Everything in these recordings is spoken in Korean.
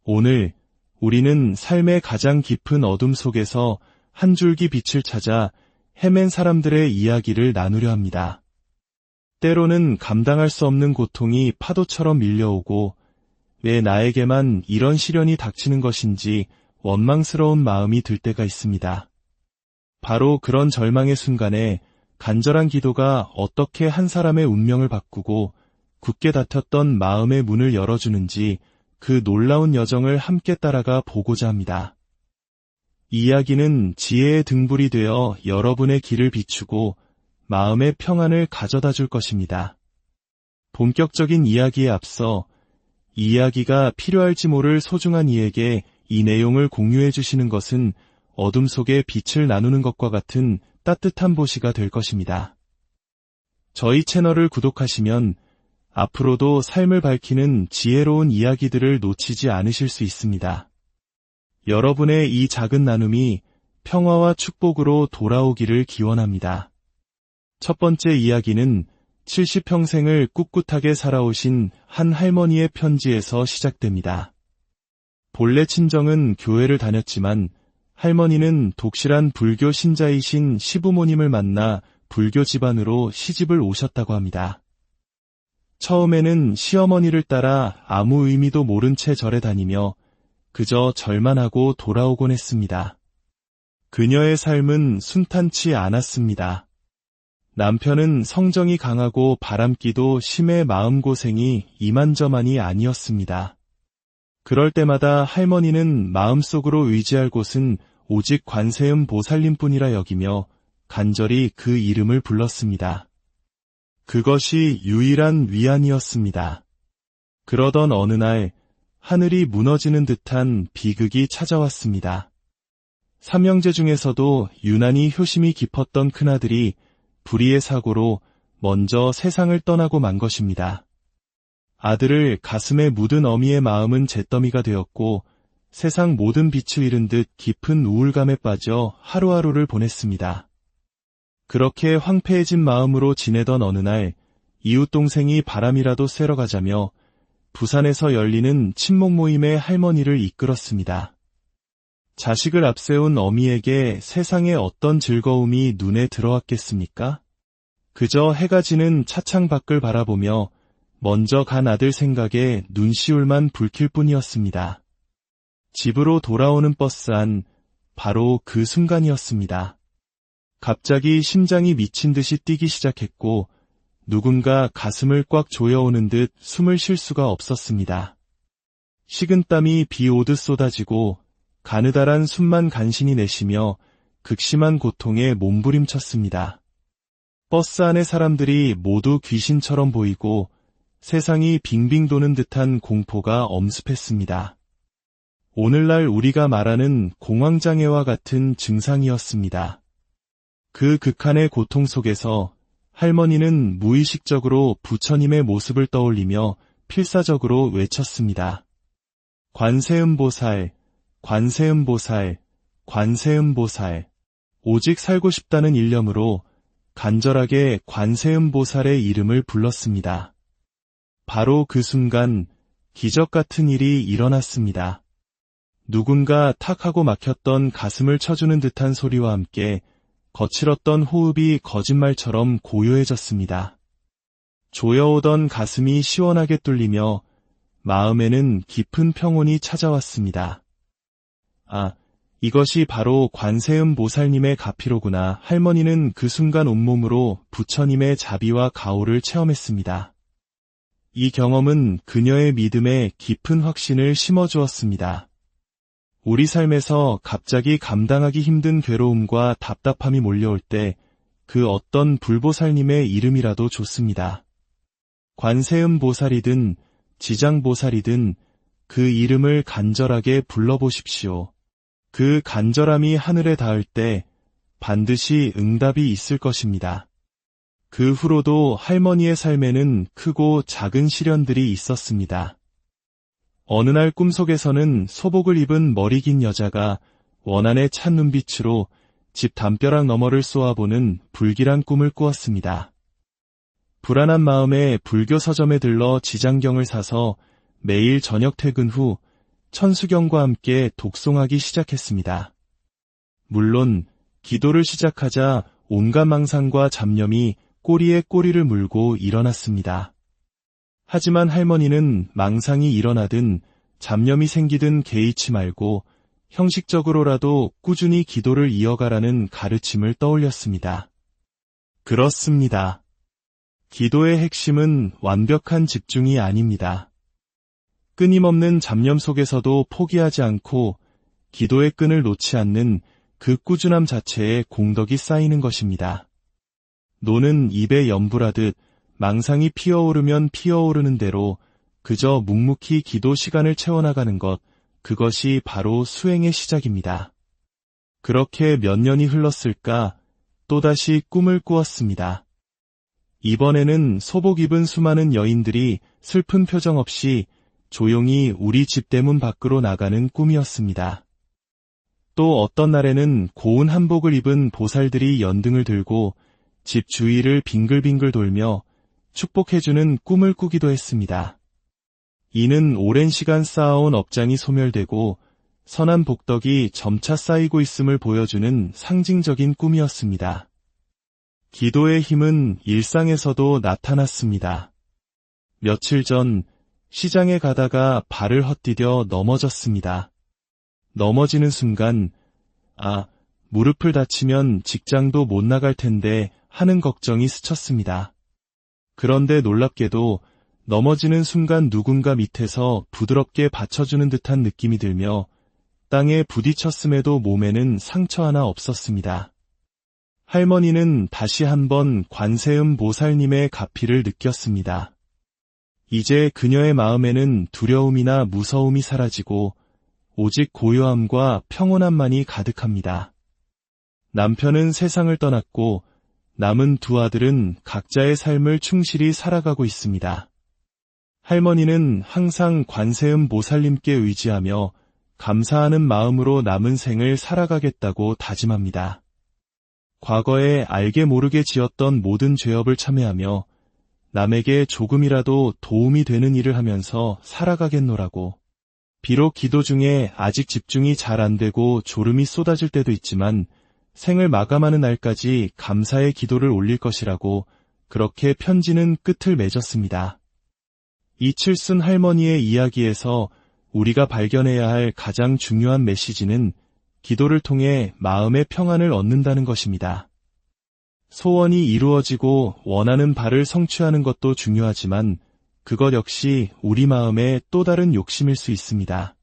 오늘 우리는 삶의 가장 깊은 어둠 속에서 한 줄기 빛을 찾아 헤맨 사람들의 이야기를 나누려 합니다. 때로는 감당할 수 없는 고통이 파도처럼 밀려오고 왜 나에게만 이런 시련이 닥치는 것인지 원망스러운 마음이 들 때가 있습니다. 바로 그런 절망의 순간에 간절한 기도가 어떻게 한 사람의 운명을 바꾸고 굳게 닫혔던 마음의 문을 열어주는지 그 놀라운 여정을 함께 따라가 보고자 합니다. 이 이야기는 지혜의 등불이 되어 여러분의 길을 비추고 마음의 평안을 가져다 줄 것입니다. 본격적인 이야기에 앞서 이 이야기가 필요할지 모를 소중한 이에게 이 내용을 공유해 주시는 것은 어둠 속에 빛을 나누는 것과 같은 따뜻한 보시가 될 것입니다. 저희 채널을 구독하시면 앞으로도 삶을 밝히는 지혜로운 이야기들을 놓치지 않으실 수 있습니다. 여러분의 이 작은 나눔이 평화와 축복으로 돌아오기를 기원합니다. 첫 번째 이야기는 70평생을 꿋꿋하게 살아오신 한 할머니의 편지에서 시작됩니다. 본래 친정은 교회를 다녔지만 할머니는 독실한 불교 신자이신 시부모님을 만나 불교 집안으로 시집을 오셨다고 합니다. 처음에는 시어머니를 따라 아무 의미도 모른 채 절에 다니며 그저 절만 하고 돌아오곤 했습니다. 그녀의 삶은 순탄치 않았습니다. 남편은 성정이 강하고 바람기도 심해 마음고생이 이만저만이 아니었습니다. 그럴 때마다 할머니는 마음속으로 의지할 곳은 오직 관세음 보살님뿐이라 여기며 간절히 그 이름을 불렀습니다. 그것이 유일한 위안이었습니다. 그러던 어느 날 하늘이 무너지는 듯한 비극이 찾아왔습니다. 삼형제 중에서도 유난히 효심이 깊었던 큰아들이 불의의 사고로 먼저 세상을 떠나고 만 것입니다. 아들을 가슴에 묻은 어미의 마음은 잿더미가 되었고 세상 모든 빛을 잃은 듯 깊은 우울감에 빠져 하루하루를 보냈습니다. 그렇게 황폐해진 마음으로 지내던 어느 날 이웃 동생이 바람이라도 쐬러 가자며 부산에서 열리는 친목 모임에 할머니를 이끌었습니다. 자식을 앞세운 어미에게 세상에 어떤 즐거움이 눈에 들어왔겠습니까? 그저 해가 지는 차창 밖을 바라보며 먼저 간 아들 생각에 눈시울만 붉힐 뿐이었습니다. 집으로 돌아오는 버스 안 바로 그 순간이었습니다. 갑자기 심장이 미친 듯이 뛰기 시작했고 누군가 가슴을 꽉 조여오는 듯 숨을 쉴 수가 없었습니다. 식은땀이 비 오듯 쏟아지고 가느다란 숨만 간신히 내쉬며 극심한 고통에 몸부림쳤습니다. 버스 안의 사람들이 모두 귀신처럼 보이고 세상이 빙빙 도는 듯한 공포가 엄습했습니다. 오늘날 우리가 말하는 공황장애와 같은 증상이었습니다. 그 극한의 고통 속에서 할머니는 무의식적으로 부처님의 모습을 떠올리며 필사적으로 외쳤습니다. 관세음보살, 관세음보살, 관세음보살. 오직 살고 싶다는 일념으로 간절하게 관세음보살의 이름을 불렀습니다. 바로 그 순간 기적 같은 일이 일어났습니다. 누군가 탁 하고 막혔던 가슴을 쳐주는 듯한 소리와 함께 거칠었던 호흡이 거짓말처럼 고요해졌습니다. 조여오던 가슴이 시원하게 뚫리며 마음에는 깊은 평온이 찾아왔습니다. 아, 이것이 바로 관세음 보살님의 가피로구나. 할머니는 그 순간 온몸으로 부처님의 자비와 가호를 체험했습니다. 이 경험은 그녀의 믿음에 깊은 확신을 심어주었습니다. 우리 삶에서 갑자기 감당하기 힘든 괴로움과 답답함이 몰려올 때 그 어떤 불보살님의 이름이라도 좋습니다. 관세음 보살이든 지장보살이든 그 이름을 간절하게 불러보십시오. 그 간절함이 하늘에 닿을 때 반드시 응답이 있을 것입니다. 그 후로도 할머니의 삶에는 크고 작은 시련들이 있었습니다. 어느 날 꿈속에서는 소복을 입은 머리 긴 여자가 원한에 찬 눈빛으로 집 담벼락 너머를 쏘아보는 불길한 꿈을 꾸었습니다. 불안한 마음에 불교 서점에 들러 지장경을 사서 매일 저녁 퇴근 후 천수경과 함께 독송하기 시작했습니다. 물론 기도를 시작하자 온갖 망상과 잡념이 꼬리에 꼬리를 물고 일어났습니다. 하지만 할머니는 망상이 일어나든 잡념이 생기든 개의치 말고 형식적으로라도 꾸준히 기도를 이어가라는 가르침을 떠올렸습니다. 그렇습니다. 기도의 핵심은 완벽한 집중이 아닙니다. 끊임없는 잡념 속에서도 포기하지 않고 기도의 끈을 놓지 않는 그 꾸준함 자체에 공덕이 쌓이는 것입니다. 노는 입에 염불하듯 망상이 피어오르면 피어오르는 대로 그저 묵묵히 기도 시간을 채워나가는 것, 그것이 바로 수행의 시작입니다. 그렇게 몇 년이 흘렀을까 또다시 꿈을 꾸었습니다. 이번에는 소복 입은 수많은 여인들이 슬픈 표정 없이 조용히 우리 집 대문 밖으로 나가는 꿈이었습니다. 또 어떤 날에는 고운 한복을 입은 보살들이 연등을 들고 집 주위를 빙글빙글 돌며 축복해주는 꿈을 꾸기도 했습니다. 이는 오랜 시간 쌓아온 업장이 소멸되고 선한 복덕이 점차 쌓이고 있음을 보여주는 상징적인 꿈이었습니다. 기도의 힘은 일상에서도 나타났습니다. 며칠 전 시장에 가다가 발을 헛디뎌 넘어졌습니다. 넘어지는 순간, 무릎을 다치면 직장도 못 나갈 텐데 하는 걱정이 스쳤습니다. 그런데 놀랍게도 넘어지는 순간 누군가 밑에서 부드럽게 받쳐주는 듯한 느낌이 들며 땅에 부딪혔음에도 몸에는 상처 하나 없었습니다. 할머니는 다시 한번 관세음 보살님의 가피를 느꼈습니다. 이제 그녀의 마음에는 두려움이나 무서움이 사라지고 오직 고요함과 평온함만이 가득합니다. 남편은 세상을 떠났고 남은 두 아들은 각자의 삶을 충실히 살아가고 있습니다. 할머니는 항상 관세음 보살님께 의지하며 감사하는 마음으로 남은 생을 살아가겠다고 다짐합니다. 과거에 알게 모르게 지었던 모든 죄업을 참회하며 남에게 조금이라도 도움이 되는 일을 하면서 살아가겠노라고. 비록 기도 중에 아직 집중이 잘 안 되고 졸음이 쏟아질 때도 있지만 생을 마감하는 날까지 감사의 기도를 올릴 것이라고 그렇게 편지는 끝을 맺었습니다. 이칠순 할머니의 이야기에서 우리가 발견해야 할 가장 중요한 메시지는 기도를 통해 마음의 평안을 얻는다는 것입니다. 소원이 이루어지고 원하는 바를 성취하는 것도 중요하지만 그것 역시 우리 마음의 또 다른 욕심일 수 있습니다.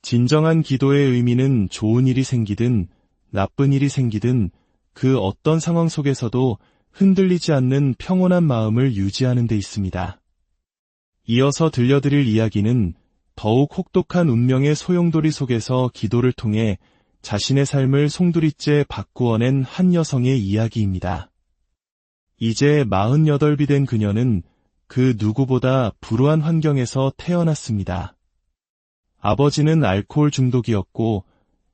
진정한 기도의 의미는 좋은 일이 생기든 나쁜 일이 생기든 그 어떤 상황 속에서도 흔들리지 않는 평온한 마음을 유지하는 데 있습니다. 이어서 들려드릴 이야기는 더욱 혹독한 운명의 소용돌이 속에서 기도를 통해 자신의 삶을 송두리째 바꾸어낸 한 여성의 이야기입니다. 이제 48이 된 그녀는 그 누구보다 불우한 환경에서 태어났습니다. 아버지는 알코올 중독이었고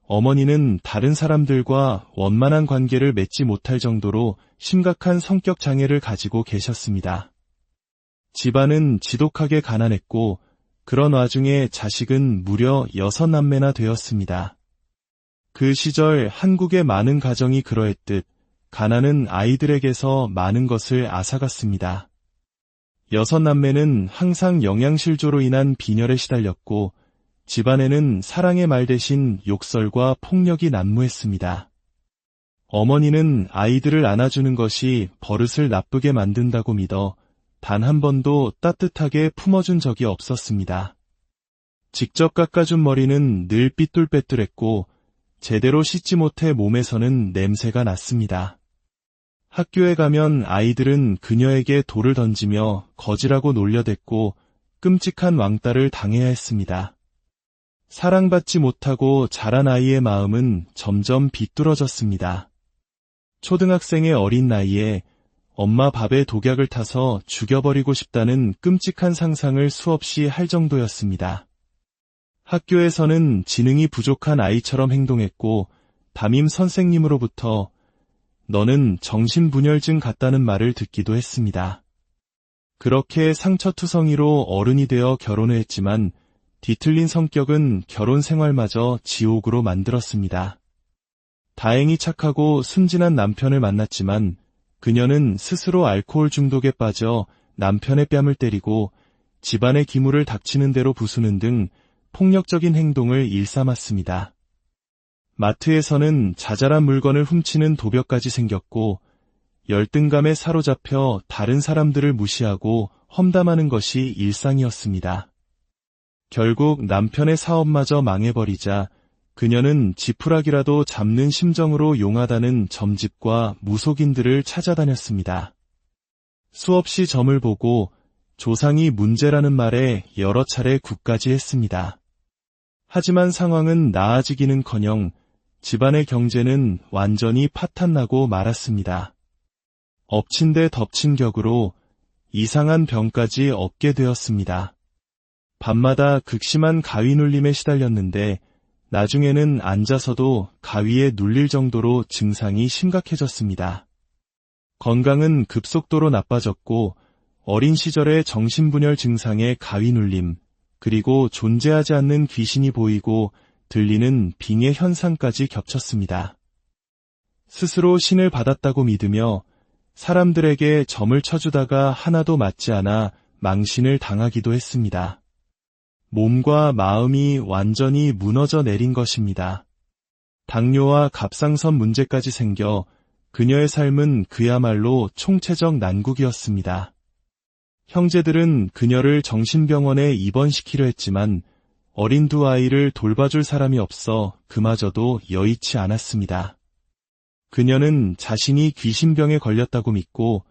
어머니는 다른 사람들과 원만한 관계를 맺지 못할 정도로 심각한 성격 장애를 가지고 계셨습니다. 집안은 지독하게 가난했고 그런 와중에 자식은 무려 6남매나 되었습니다. 그 시절 한국의 많은 가정이 그러했듯 가난은 아이들에게서 많은 것을 앗아갔습니다. 6남매는 항상 영양실조로 인한 빈혈에 시달렸고 집안에는 사랑의 말 대신 욕설과 폭력이 난무했습니다. 어머니는 아이들을 안아주는 것이 버릇을 나쁘게 만든다고 믿어 단 한 번도 따뜻하게 품어준 적이 없었습니다. 직접 깎아준 머리는 늘 삐뚤빼뚤했고 제대로 씻지 못해 몸에서는 냄새가 났습니다. 학교에 가면 아이들은 그녀에게 돌을 던지며 거지라고 놀려댔고 끔찍한 왕따를 당해야 했습니다. 사랑받지 못하고 자란 아이의 마음은 점점 비뚤어졌습니다. 초등학생의 어린 나이에 엄마 밥에 독약을 타서 죽여버리고 싶다는 끔찍한 상상을 수없이 할 정도였습니다. 학교에서는 지능이 부족한 아이처럼 행동했고 담임 선생님으로부터 너는 정신분열증 같다는 말을 듣기도 했습니다. 그렇게 상처투성이로 어른이 되어 결혼을 했지만 뒤틀린 성격은 결혼 생활마저 지옥으로 만들었습니다. 다행히 착하고 순진한 남편을 만났지만 그녀는 스스로 알코올 중독에 빠져 남편의 뺨을 때리고 집안의 기물을 닥치는 대로 부수는 등 폭력적인 행동을 일삼았습니다. 마트에서는 자잘한 물건을 훔치는 도벽까지 생겼고 열등감에 사로잡혀 다른 사람들을 무시하고 험담하는 것이 일상이었습니다. 결국 남편의 사업마저 망해버리자 그녀는 지푸라기라도 잡는 심정으로 용하다는 점집과 무속인들을 찾아다녔습니다. 수없이 점을 보고 조상이 문제라는 말에 여러 차례 굿까지 했습니다. 하지만 상황은 나아지기는커녕 집안의 경제는 완전히 파탄나고 말았습니다. 엎친 데 덮친 격으로 이상한 병까지 얻게 되었습니다. 밤마다 극심한 가위 눌림에 시달렸는데 나중에는 앉아서도 가위에 눌릴 정도로 증상이 심각해졌습니다. 건강은 급속도로 나빠졌고 어린 시절의 정신분열 증상의 가위 눌림, 그리고 존재하지 않는 귀신이 보이고 들리는 빙의 현상까지 겹쳤습니다. 스스로 신을 받았다고 믿으며 사람들에게 점을 쳐주다가 하나도 맞지 않아 망신을 당하기도 했습니다. 몸과 마음이 완전히 무너져 내린 것입니다. 당뇨와 갑상선 문제까지 생겨 그녀의 삶은 그야말로 총체적 난국이었습니다. 형제들은 그녀를 정신병원에 입원시키려 했지만 어린 두 아이를 돌봐줄 사람이 없어 그마저도 여의치 않았습니다. 그녀는 자신이 귀신병에 걸렸다고 믿고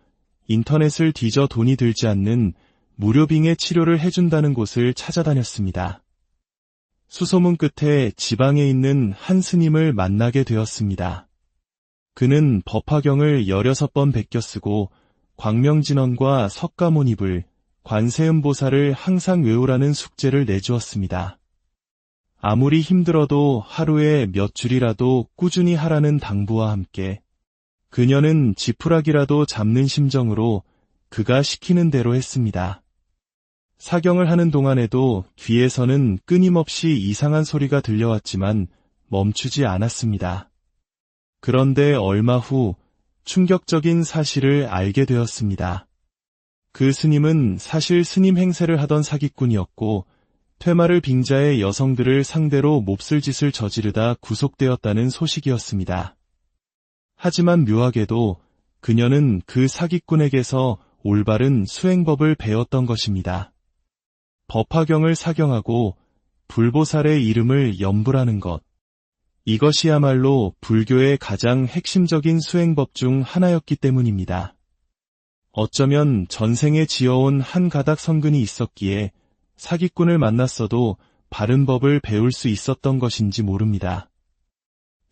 인터넷을 뒤져 돈이 들지 않는 무료빙의 치료를 해준다는 곳을 찾아다녔습니다. 수소문 끝에 지방에 있는 한 스님을 만나게 되었습니다. 그는 법화경을 16번 베껴 쓰고 광명진언과 석가모니불, 관세음보살을 항상 외우라는 숙제를 내주었습니다. 아무리 힘들어도 하루에 몇 줄이라도 꾸준히 하라는 당부와 함께 그녀는 지푸라기라도 잡는 심정으로 그가 시키는 대로 했습니다. 사경을 하는 동안에도 귀에서는 끊임없이 이상한 소리가 들려왔지만 멈추지 않았습니다. 그런데 얼마 후 충격적인 사실을 알게 되었습니다. 그 스님은 사실 스님 행세를 하던 사기꾼이었고 퇴마를 빙자해 여성들을 상대로 몹쓸 짓을 저지르다 구속되었다는 소식이었습니다. 하지만 묘하게도 그녀는 그 사기꾼에게서 올바른 수행법을 배웠던 것입니다. 법화경을 사경하고 불보살의 이름을 염불하는 것. 이것이야말로 불교의 가장 핵심적인 수행법 중 하나였기 때문입니다. 어쩌면 전생에 지어온 한 가닥 성근이 있었기에 사기꾼을 만났어도 바른 법을 배울 수 있었던 것인지 모릅니다.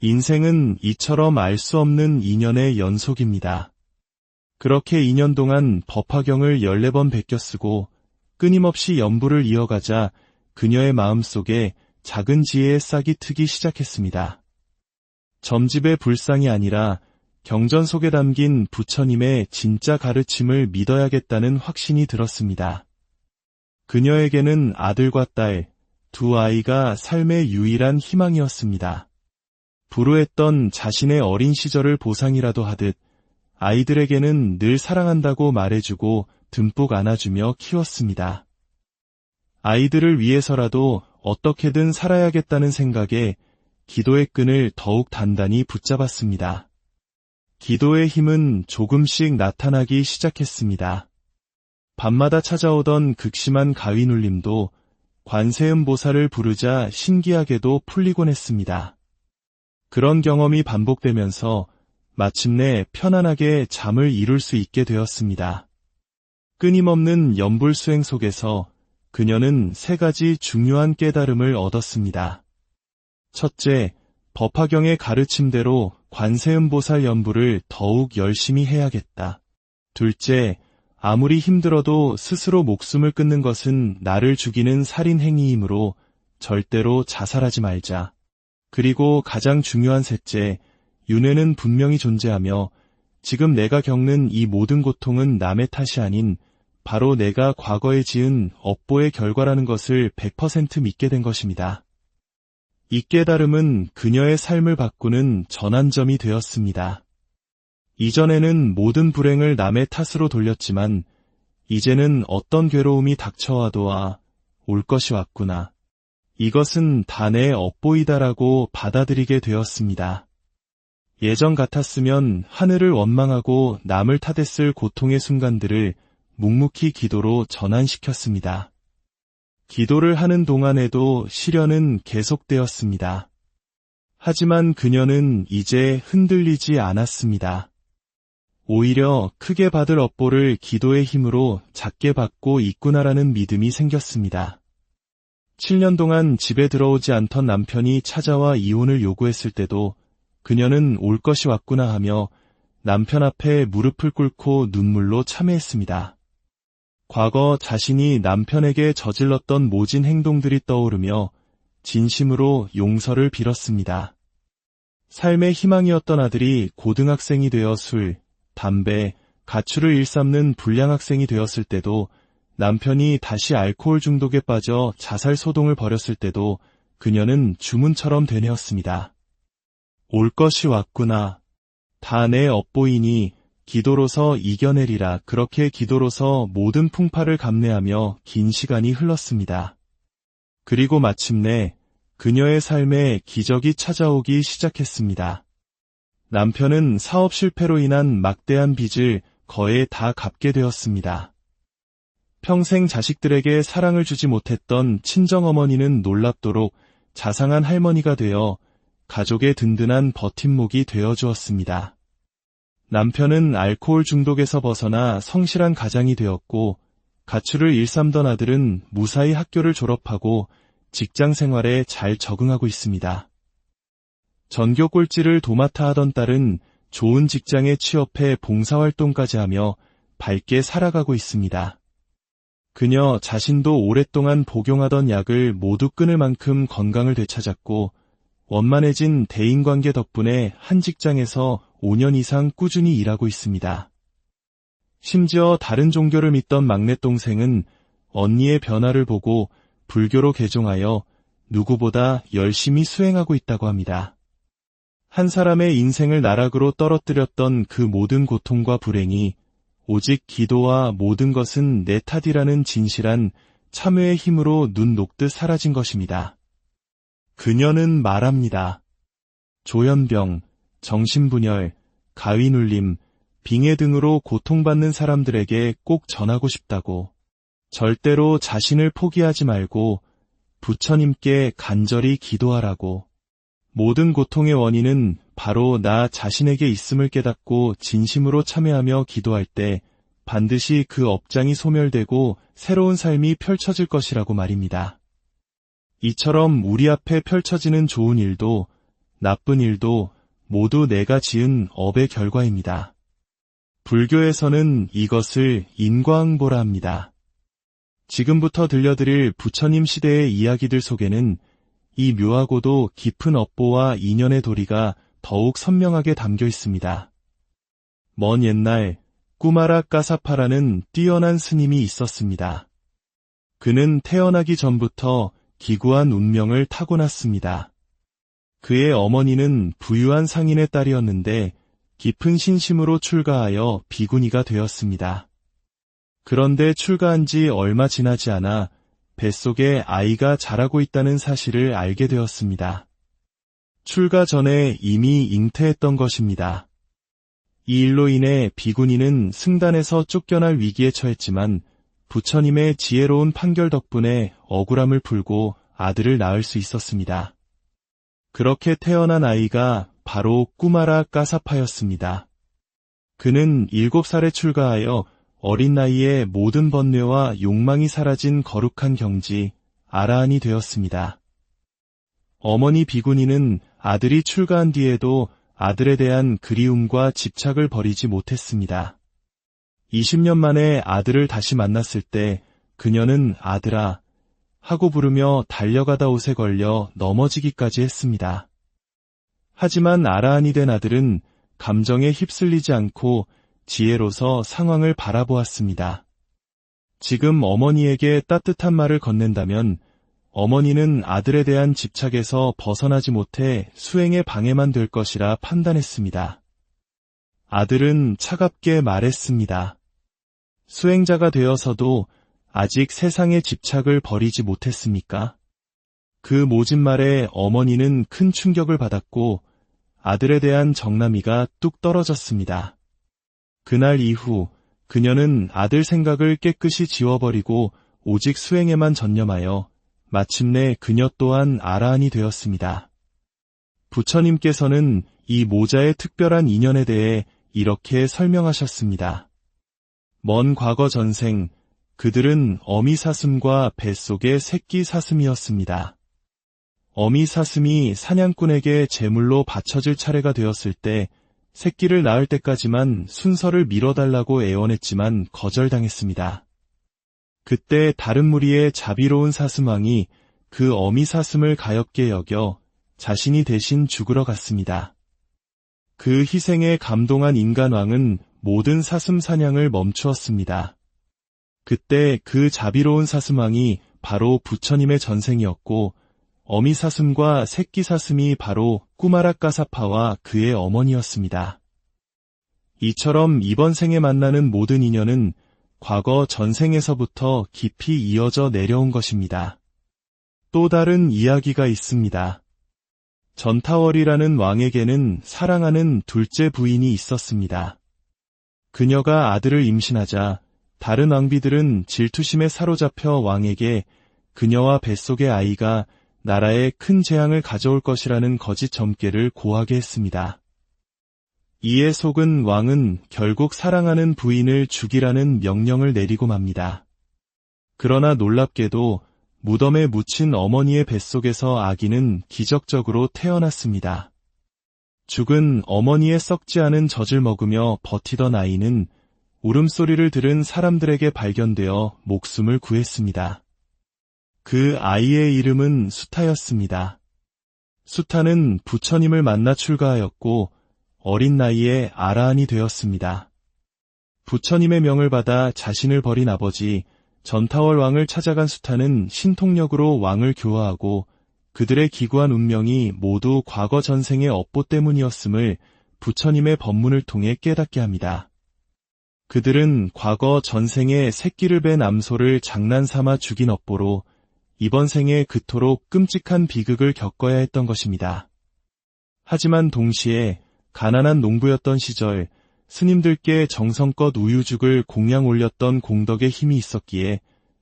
인생은 이처럼 알 수 없는 인연의 연속입니다. 그렇게 2년 동안 법화경을 14번 베껴 쓰고 끊임없이 염불을 이어가자 그녀의 마음속에 작은 지혜의 싹이 트기 시작했습니다. 점집의 불상이 아니라 경전 속에 담긴 부처님의 진짜 가르침을 믿어야겠다는 확신이 들었습니다. 그녀에게는 아들과 딸, 두 아이가 삶의 유일한 희망이었습니다. 불우했던 자신의 어린 시절을 보상이라도 하듯 아이들에게는 늘 사랑한다고 말해주고 듬뿍 안아주며 키웠습니다. 아이들을 위해서라도 어떻게든 살아야겠다는 생각에 기도의 끈을 더욱 단단히 붙잡았습니다. 기도의 힘은 조금씩 나타나기 시작했습니다. 밤마다 찾아오던 극심한 가위 눌림도 관세음보살을 부르자 신기하게도 풀리곤 했습니다. 그런 경험이 반복되면서 마침내 편안하게 잠을 이룰 수 있게 되었습니다. 끊임없는 염불 수행 속에서 그녀는 3가지 중요한 깨달음을 얻었습니다. 첫째, 법화경의 가르침대로 관세음보살 염불을 더욱 열심히 해야겠다. 둘째, 아무리 힘들어도 스스로 목숨을 끊는 것은 나를 죽이는 살인 행위이므로 절대로 자살하지 말자. 그리고 가장 중요한 셋째, 윤회는 분명히 존재하며 지금 내가 겪는 이 모든 고통은 남의 탓이 아닌 바로 내가 과거에 지은 업보의 결과라는 것을 100% 믿게 된 것입니다. 이 깨달음은 그녀의 삶을 바꾸는 전환점이 되었습니다. 이전에는 모든 불행을 남의 탓으로 돌렸지만 이제는 어떤 괴로움이 닥쳐와도 올 것이 왔구나. 이것은 다 내 업보이다라고 받아들이게 되었습니다. 예전 같았으면 하늘을 원망하고 남을 탓했을 고통의 순간들을 묵묵히 기도로 전환시켰습니다. 기도를 하는 동안에도 시련은 계속되었습니다. 하지만 그녀는 이제 흔들리지 않았습니다. 오히려 크게 받을 업보를 기도의 힘으로 작게 받고 있구나라는 믿음이 생겼습니다. 7년 동안 집에 들어오지 않던 남편이 찾아와 이혼을 요구했을 때도 그녀는 올 것이 왔구나 하며 남편 앞에 무릎을 꿇고 눈물로 참회했습니다. 과거 자신이 남편에게 저질렀던 모진 행동들이 떠오르며 진심으로 용서를 빌었습니다. 삶의 희망이었던 아들이 고등학생이 되어 술, 담배, 가출을 일삼는 불량 학생이 되었을 때도 남편이 다시 알코올 중독에 빠져 자살 소동을 벌였을 때도 그녀는 주문처럼 되뇌었습니다. 올 것이 왔구나. 다 내 업보이니 기도로서 이겨내리라. 그렇게 기도로서 모든 풍파를 감내하며 긴 시간이 흘렀습니다. 그리고 마침내 그녀의 삶에 기적이 찾아오기 시작했습니다. 남편은 사업 실패로 인한 막대한 빚을 거의 다 갚게 되었습니다. 평생 자식들에게 사랑을 주지 못했던 친정어머니는 놀랍도록 자상한 할머니가 되어 가족의 든든한 버팀목이 되어주었습니다. 남편은 알코올 중독에서 벗어나 성실한 가장이 되었고 가출을 일삼던 아들은 무사히 학교를 졸업하고 직장 생활에 잘 적응하고 있습니다. 전교 꼴찌를 도맡아 하던 딸은 좋은 직장에 취업해 봉사활동까지 하며 밝게 살아가고 있습니다. 그녀 자신도 오랫동안 복용하던 약을 모두 끊을 만큼 건강을 되찾았고 원만해진 대인관계 덕분에 한 직장에서 5년 이상 꾸준히 일하고 있습니다. 심지어 다른 종교를 믿던 막내 동생은 언니의 변화를 보고 불교로 개종하여 누구보다 열심히 수행하고 있다고 합니다. 한 사람의 인생을 나락으로 떨어뜨렸던 그 모든 고통과 불행이 오직 기도와 모든 것은 내 탓이라는 진실한 참회의 힘으로 눈 녹듯 사라진 것입니다. 그녀는 말합니다. 조현병, 정신분열, 가위눌림, 빙해 등으로 고통받는 사람들에게 꼭 전하고 싶다고. 절대로 자신을 포기하지 말고 부처님께 간절히 기도하라고. 모든 고통의 원인은 바로 나 자신에게 있음을 깨닫고 진심으로 참회하며 기도할 때 반드시 그 업장이 소멸되고 새로운 삶이 펼쳐질 것이라고 말입니다. 이처럼 우리 앞에 펼쳐지는 좋은 일도 나쁜 일도 모두 내가 지은 업의 결과입니다. 불교에서는 이것을 인과응보라 합니다. 지금부터 들려드릴 부처님 시대의 이야기들 속에는 이 묘하고도 깊은 업보와 인연의 도리가 더욱 선명하게 담겨 있습니다. 먼 옛날 꾸마라 까사파라는 뛰어난 스님이 있었습니다. 그는 태어나기 전부터 기구한 운명을 타고났습니다. 그의 어머니는 부유한 상인의 딸이었는데 깊은 신심으로 출가하여 비구니가 되었습니다. 그런데 출가한 지 얼마 지나지 않아 뱃속에 아이가 자라고 있다는 사실을 알게 되었습니다. 출가 전에 이미 잉태했던 것입니다. 이 일로 인해 비구니는 승단에서 쫓겨날 위기에 처했지만 부처님의 지혜로운 판결 덕분에 억울함을 풀고 아들을 낳을 수 있었습니다. 그렇게 태어난 아이가 바로 꾸마라 까사파였습니다. 그는 7살에 출가하여 어린 나이에 모든 번뇌와 욕망이 사라진 거룩한 경지, 아라한이 되었습니다. 어머니 비구니는 아들이 출가한 뒤에도 아들에 대한 그리움과 집착을 버리지 못했습니다. 20년 만에 아들을 다시 만났을 때 그녀는 아들아 하고 부르며 달려가다 옷에 걸려 넘어지기까지 했습니다. 하지만 아라한이 된 아들은 감정에 휩쓸리지 않고 지혜로서 상황을 바라보았습니다. 지금 어머니에게 따뜻한 말을 건넨다면 어머니는 아들에 대한 집착에서 벗어나지 못해 수행에 방해만 될 것이라 판단했습니다. 아들은 차갑게 말했습니다. 수행자가 되어서도 아직 세상의 집착을 버리지 못했습니까? 그 모진 말에 어머니는 큰 충격을 받았고 아들에 대한 정남이가 뚝 떨어졌습니다. 그날 이후 그녀는 아들 생각을 깨끗이 지워버리고 오직 수행에만 전념하여 마침내 그녀 또한 아라한이 되었습니다. 부처님께서는 이 모자의 특별한 인연에 대해 이렇게 설명하셨습니다. 먼 과거 전생, 그들은 어미 사슴과 뱃속의 새끼 사슴이었습니다. 어미 사슴이 사냥꾼에게 제물로 바쳐질 차례가 되었을 때 새끼를 낳을 때까지만 순서를 미뤄달라고 애원했지만 거절당했습니다. 그때 다른 무리의 자비로운 사슴왕이 그 어미 사슴을 가엾게 여겨 자신이 대신 죽으러 갔습니다. 그 희생에 감동한 인간왕은 모든 사슴 사냥을 멈추었습니다. 그때 그 자비로운 사슴왕이 바로 부처님의 전생이었고 어미 사슴과 새끼 사슴이 바로 꾸마라 까사파와 그의 어머니였습니다. 이처럼 이번 생에 만나는 모든 인연은 과거 전생에서부터 깊이 이어져 내려온 것입니다. 또 다른 이야기가 있습니다. 전타월이라는 왕에게는 사랑하는 둘째 부인이 있었습니다. 그녀가 아들을 임신하자 다른 왕비들은 질투심에 사로잡혀 왕에게 그녀와 뱃속의 아이가 나라에 큰 재앙을 가져올 것이라는 거짓 점괘를 고하게 했습니다. 이에 속은 왕은 결국 사랑하는 부인을 죽이라는 명령을 내리고 맙니다. 그러나 놀랍게도 무덤에 묻힌 어머니의 뱃속에서 아기는 기적적으로 태어났습니다. 죽은 어머니의 썩지 않은 젖을 먹으며 버티던 아이는 울음소리를 들은 사람들에게 발견되어 목숨을 구했습니다. 그 아이의 이름은 수타였습니다. 수타는 부처님을 만나 출가하였고 어린 나이에 아라한이 되었습니다. 부처님의 명을 받아 자신을 버린 아버지 전타월 왕을 찾아간 수타는 신통력으로 왕을 교화하고 그들의 기구한 운명이 모두 과거 전생의 업보 때문이었음을 부처님의 법문을 통해 깨닫게 합니다. 그들은 과거 전생에 새끼를 뺀 암소를 장난삼아 죽인 업보로 이번 생에 그토록 끔찍한 비극을 겪어야 했던 것입니다. 하지만 동시에 가난한 농부였던 시절 스님들께 정성껏 우유죽을 공양 올렸던 공덕의 힘이 있었기에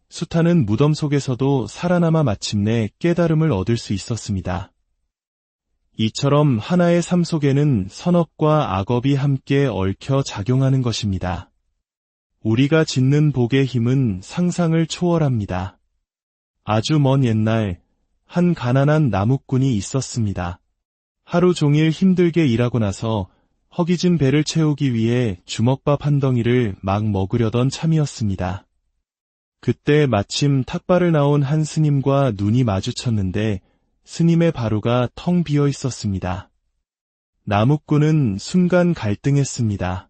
수타는 무덤 속에서도 살아남아 마침내 깨달음을 얻을 수 있었습니다. 이처럼 하나의 삶 속에는 선업과 악업이 함께 얽혀 작용하는 것입니다. 우리가 짓는 복의 힘은 상상을 초월합니다. 아주 먼 옛날 한 가난한 나무꾼이 있었습니다. 하루 종일 힘들게 일하고 나서 허기진 배를 채우기 위해 주먹밥 한 덩이를 막 먹으려던 참이었습니다. 그때 마침 탁발을 나온 한 스님과 눈이 마주쳤는데 스님의 바루가 텅 비어 있었습니다. 나무꾼은 순간 갈등했습니다.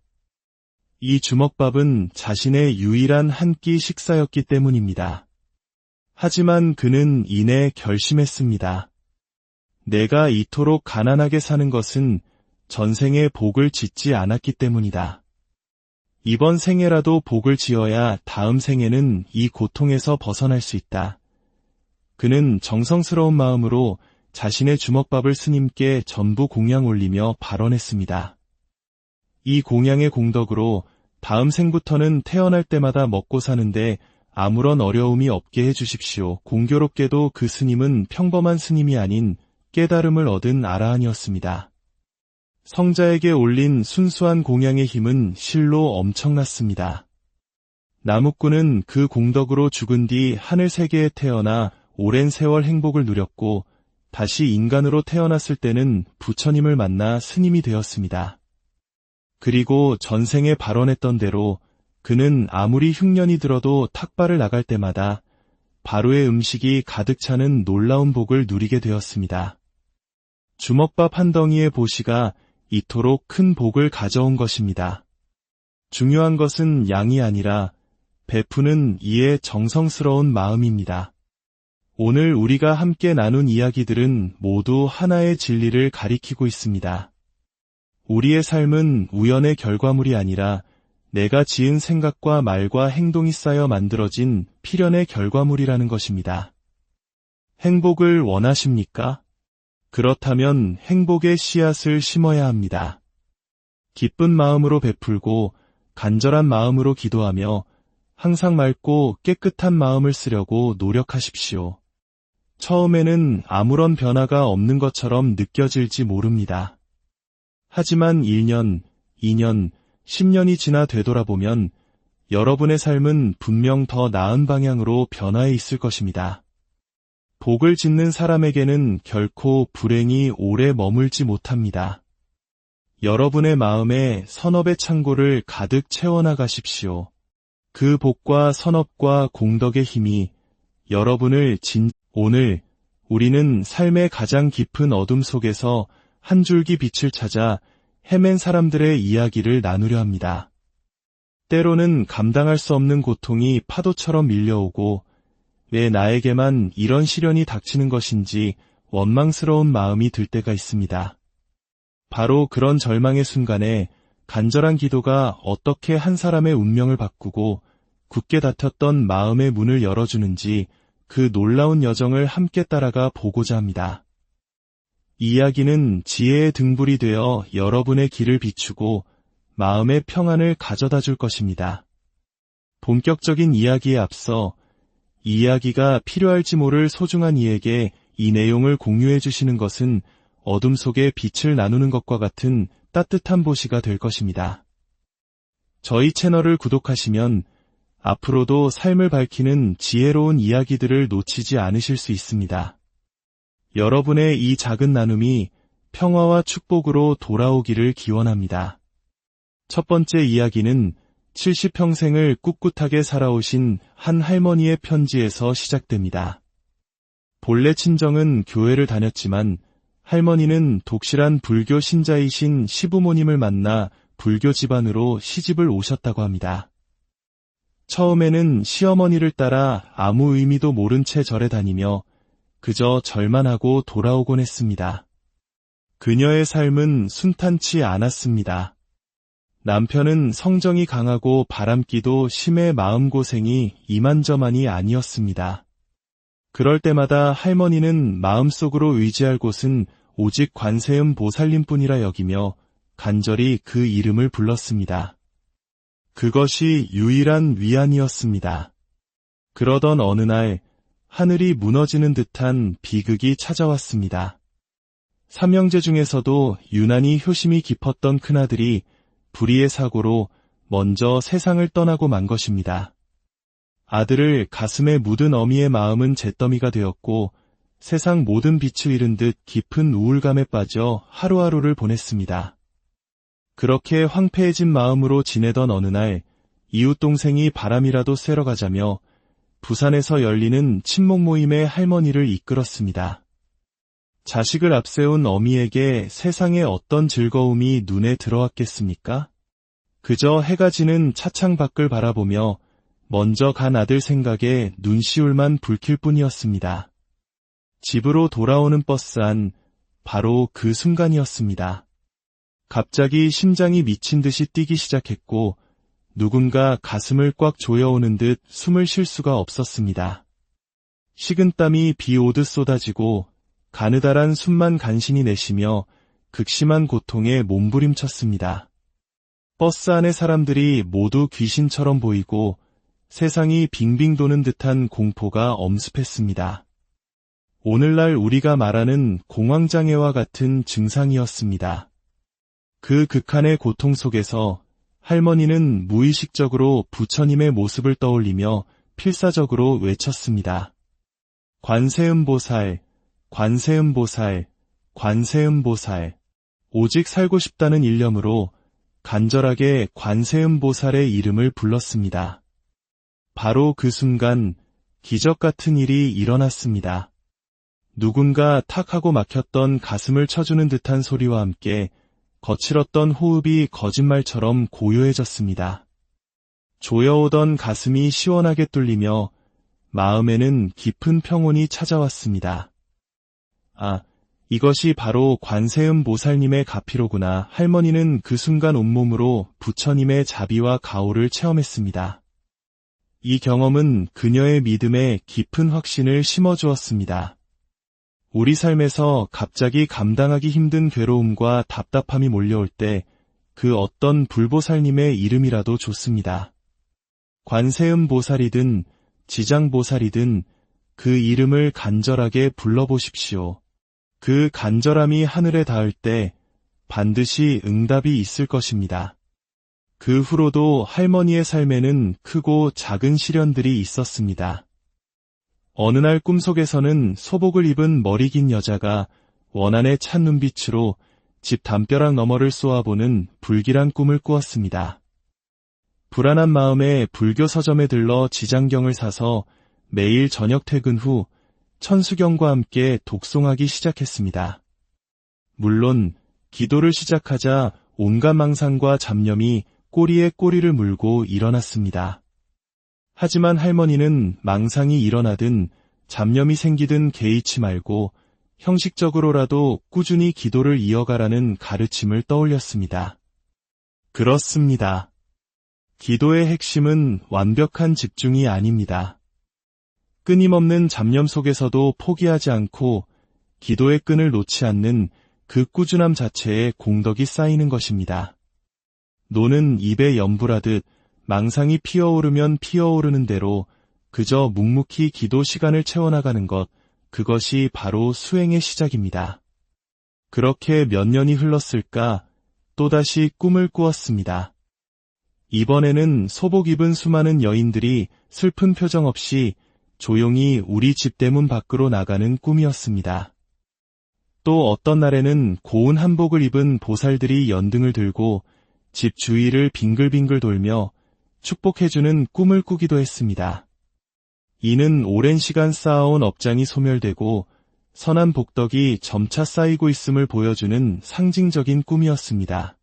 이 주먹밥은 자신의 유일한 한 끼 식사였기 때문입니다. 하지만 그는 이내 결심했습니다. 내가 이토록 가난하게 사는 것은 전생에 복을 짓지 않았기 때문이다. 이번 생에라도 복을 지어야 다음 생에는 이 고통에서 벗어날 수 있다. 그는 정성스러운 마음으로 자신의 주먹밥을 스님께 전부 공양 올리며 발언했습니다. 이 공양의 공덕으로 다음 생부터는 태어날 때마다 먹고 사는데 아무런 어려움이 없게 해주십시오. 공교롭게도 그 스님은 평범한 스님이 아닌 깨달음을 얻은 아라한이었습니다. 성자에게 올린 순수한 공양의 힘은 실로 엄청났습니다. 나무꾼은 그 공덕으로 죽은 뒤 하늘 세계에 태어나 오랜 세월 행복을 누렸고 다시 인간으로 태어났을 때는 부처님을 만나 스님이 되었습니다. 그리고 전생에 발언했던 대로 그는 아무리 흉년이 들어도 탁발을 나갈 때마다 바루의 음식이 가득 차는 놀라운 복을 누리게 되었습니다. 주먹밥 한 덩이의 보시가 이토록 큰 복을 가져온 것입니다. 중요한 것은 양이 아니라 베푸는 이의 정성스러운 마음입니다. 오늘 우리가 함께 나눈 이야기들은 모두 하나의 진리를 가리키고 있습니다. 우리의 삶은 우연의 결과물이 아니라 내가 지은 생각과 말과 행동이 쌓여 만들어진 필연의 결과물이라는 것입니다. 행복을 원하십니까? 그렇다면 행복의 씨앗을 심어야 합니다. 기쁜 마음으로 베풀고 간절한 마음으로 기도하며 항상 맑고 깨끗한 마음을 쓰려고 노력하십시오. 처음에는 아무런 변화가 없는 것처럼 느껴질지 모릅니다. 하지만 1년, 2년, 10년이 지나 되돌아보면 여러분의 삶은 분명 더 나은 방향으로 변화해 있을 것입니다. 복을 짓는 사람에게는 결코 불행이 오래 머물지 못합니다. 여러분의 마음에 선업의 창고를 가득 채워나가십시오. 그 복과 선업과 공덕의 힘이 여러분을 오늘 우리는 삶의 가장 깊은 어둠 속에서 한 줄기 빛을 찾아 헤맨 사람들의 이야기를 나누려 합니다. 때로는 감당할 수 없는 고통이 파도처럼 밀려오고 왜 나에게만 이런 시련이 닥치는 것인지 원망스러운 마음이 들 때가 있습니다. 바로 그런 절망의 순간에 간절한 기도가 어떻게 한 사람의 운명을 바꾸고 굳게 닫혔던 마음의 문을 열어주는지 그 놀라운 여정을 함께 따라가 보고자 합니다. 이 이야기는 지혜의 등불이 되어 여러분의 길을 비추고 마음의 평안을 가져다 줄 것입니다. 본격적인 이야기에 앞서 이 이야기가 필요할지 모를 소중한 이에게 이 내용을 공유해 주시는 것은 어둠 속에 빛을 나누는 것과 같은 따뜻한 보시가 될 것입니다. 저희 채널을 구독하시면 앞으로도 삶을 밝히는 지혜로운 이야기들을 놓치지 않으실 수 있습니다. 여러분의 이 작은 나눔이 평화와 축복으로 돌아오기를 기원합니다. 첫 번째 이야기는 70평생을 꿋꿋하게 살아오신 한 할머니의 편지에서 시작됩니다. 본래 친정은 교회를 다녔지만 할머니는 독실한 불교 신자이신 시부모님을 만나 불교 집안으로 시집을 오셨다고 합니다. 처음에는 시어머니를 따라 아무 의미도 모른 채 절에 다니며 그저 절만 하고 돌아오곤 했습니다. 그녀의 삶은 순탄치 않았습니다. 남편은 성정이 강하고 바람기도 심해 마음고생이 이만저만이 아니었습니다. 그럴 때마다 할머니는 마음속으로 의지할 곳은 오직 관세음 보살님뿐이라 여기며 간절히 그 이름을 불렀습니다. 그것이 유일한 위안이었습니다. 그러던 어느 날 하늘이 무너지는 듯한 비극이 찾아왔습니다. 삼형제 중에서도 유난히 효심이 깊었던 큰아들이 불의의 사고로 먼저 세상을 떠나고 만 것입니다. 아들을 가슴에 묻은 어미의 마음은 잿더미가 되었고 세상 모든 빛을 잃은 듯 깊은 우울감에 빠져 하루하루를 보냈습니다. 그렇게 황폐해진 마음으로 지내던 어느 날 이웃 동생이 바람이라도 쐬러 가자며 부산에서 열리는 친목 모임에 할머니를 이끌었습니다. 자식을 앞세운 어미에게 세상에 어떤 즐거움이 눈에 들어왔겠습니까? 그저 해가 지는 차창 밖을 바라보며 먼저 간 아들 생각에 눈시울만 붉힐 뿐이었습니다. 집으로 돌아오는 버스 안 바로 그 순간이었습니다. 갑자기 심장이 미친 듯이 뛰기 시작했고 누군가 가슴을 꽉 조여오는 듯 숨을 쉴 수가 없었습니다. 식은땀이 비 오듯 쏟아지고 가느다란 숨만 간신히 내쉬며 극심한 고통에 몸부림쳤습니다. 버스 안의 사람들이 모두 귀신처럼 보이고 세상이 빙빙 도는 듯한 공포가 엄습했습니다. 오늘날 우리가 말하는 공황장애와 같은 증상이었습니다. 그 극한의 고통 속에서 할머니는 무의식적으로 부처님의 모습을 떠올리며 필사적으로 외쳤습니다. 관세음보살, 관세음보살, 관세음보살. 오직 살고 싶다는 일념으로 간절하게 관세음보살의 이름을 불렀습니다. 바로 그 순간 기적 같은 일이 일어났습니다. 누군가 탁 하고 막혔던 가슴을 쳐주는 듯한 소리와 함께 거칠었던 호흡이 거짓말처럼 고요해졌습니다. 조여오던 가슴이 시원하게 뚫리며 마음에는 깊은 평온이 찾아왔습니다. 아, 이것이 바로 관세음 보살님의 가피로구나. 할머니는 그 순간 온몸으로 부처님의 자비와 가호를 체험했습니다. 이 경험은 그녀의 믿음에 깊은 확신을 심어주었습니다. 우리 삶에서 갑자기 감당하기 힘든 괴로움과 답답함이 몰려올 때 그 어떤 불보살님의 이름이라도 좋습니다. 관세음 보살이든 지장보살이든 그 이름을 간절하게 불러보십시오. 그 간절함이 하늘에 닿을 때 반드시 응답이 있을 것입니다. 그 후로도 할머니의 삶에는 크고 작은 시련들이 있었습니다. 어느 날 꿈속에서는 소복을 입은 머리 긴 여자가 원한에 찬 눈빛으로 집 담벼락 너머를 쏘아보는 불길한 꿈을 꾸었습니다. 불안한 마음에 불교 서점에 들러 지장경을 사서 매일 저녁 퇴근 후 천수경과 함께 독송하기 시작했습니다. 물론 기도를 시작하자 온갖 망상과 잡념이 꼬리에 꼬리를 물고 일어났습니다. 하지만 할머니는 망상이 일어나든 잡념이 생기든 개의치 말고 형식적으로라도 꾸준히 기도를 이어가라는 가르침을 떠올렸습니다. 그렇습니다. 기도의 핵심은 완벽한 집중이 아닙니다. 끊임없는 잡념 속에서도 포기하지 않고 기도의 끈을 놓지 않는 그 꾸준함 자체에 공덕이 쌓이는 것입니다. 노는 입에 염불하듯 망상이 피어오르면 피어오르는 대로 그저 묵묵히 기도 시간을 채워나가는 것, 그것이 바로 수행의 시작입니다. 그렇게 몇 년이 흘렀을까 또다시 꿈을 꾸었습니다. 이번에는 소복 입은 수많은 여인들이 슬픈 표정 없이 조용히 우리 집 대문 밖으로 나가는 꿈이었습니다. 또 어떤 날에는 고운 한복을 입은 보살들이 연등을 들고 집 주위를 빙글빙글 돌며 축복해주는 꿈을 꾸기도 했습니다. 이는 오랜 시간 쌓아온 업장이 소멸되고 선한 복덕이 점차 쌓이고 있음을 보여주는 상징적인 꿈이었습니다.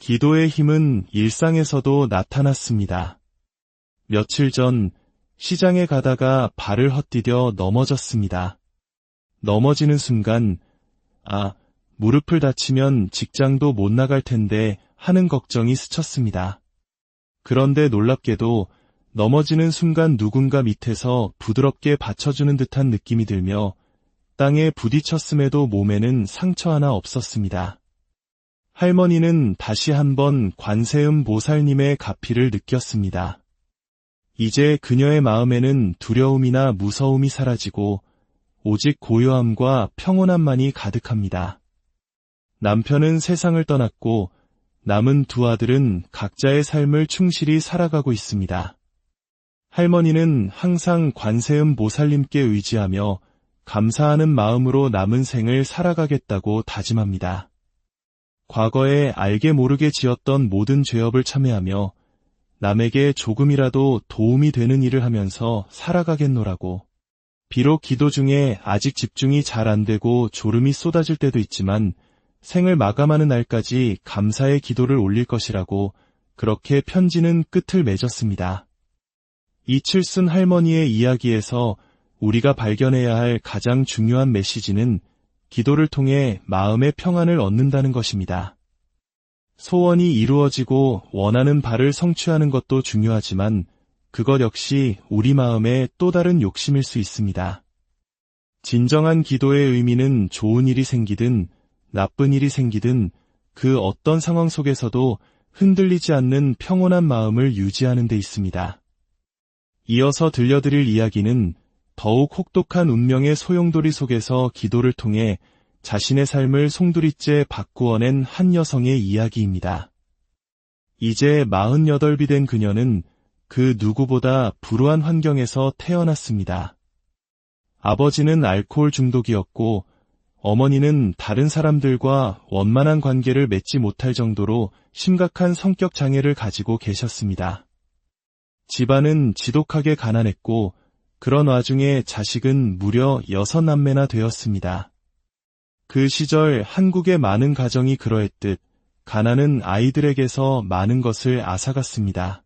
기도의 힘은 일상에서도 나타났습니다. 며칠 전 시장에 가다가 발을 헛디뎌 넘어졌습니다. 넘어지는 순간 무릎을 다치면 직장도 못 나갈 텐데 하는 걱정이 스쳤습니다. 그런데 놀랍게도 넘어지는 순간 누군가 밑에서 부드럽게 받쳐주는 듯한 느낌이 들며 땅에 부딪혔음에도 몸에는 상처 하나 없었습니다. 할머니는 다시 한번 관세음 보살님의 가피를 느꼈습니다. 이제 그녀의 마음에는 두려움이나 무서움이 사라지고 오직 고요함과 평온함만이 가득합니다. 남편은 세상을 떠났고 남은 두 아들은 각자의 삶을 충실히 살아가고 있습니다. 할머니는 항상 관세음 보살님께 의지하며 감사하는 마음으로 남은 생을 살아가겠다고 다짐합니다. 과거에 알게 모르게 지었던 모든 죄업을 참회하며 남에게 조금이라도 도움이 되는 일을 하면서 살아가겠노라고. 비록 기도 중에 아직 집중이 잘 안 되고 졸음이 쏟아질 때도 있지만 생을 마감하는 날까지 감사의 기도를 올릴 것이라고 그렇게 편지는 끝을 맺었습니다. 이칠순 할머니의 이야기에서 우리가 발견해야 할 가장 중요한 메시지는 기도를 통해 마음의 평안을 얻는다는 것입니다. 소원이 이루어지고 원하는 바를 성취하는 것도 중요하지만 그것 역시 우리 마음의 또 다른 욕심일 수 있습니다. 진정한 기도의 의미는 좋은 일이 생기든 나쁜 일이 생기든 그 어떤 상황 속에서도 흔들리지 않는 평온한 마음을 유지하는 데 있습니다. 이어서 들려드릴 이야기는 더욱 혹독한 운명의 소용돌이 속에서 기도를 통해 자신의 삶을 송두리째 바꾸어낸 한 여성의 이야기입니다. 이제 48이 된 그녀는 그 누구보다 불우한 환경에서 태어났습니다. 아버지는 알코올 중독이었고 어머니는 다른 사람들과 원만한 관계를 맺지 못할 정도로 심각한 성격 장애를 가지고 계셨습니다. 집안은 지독하게 가난했고 그런 와중에 자식은 무려 6남매나 되었습니다. 그 시절 한국의 많은 가정이 그러했듯 가난은 아이들에게서 많은 것을 앗아갔습니다.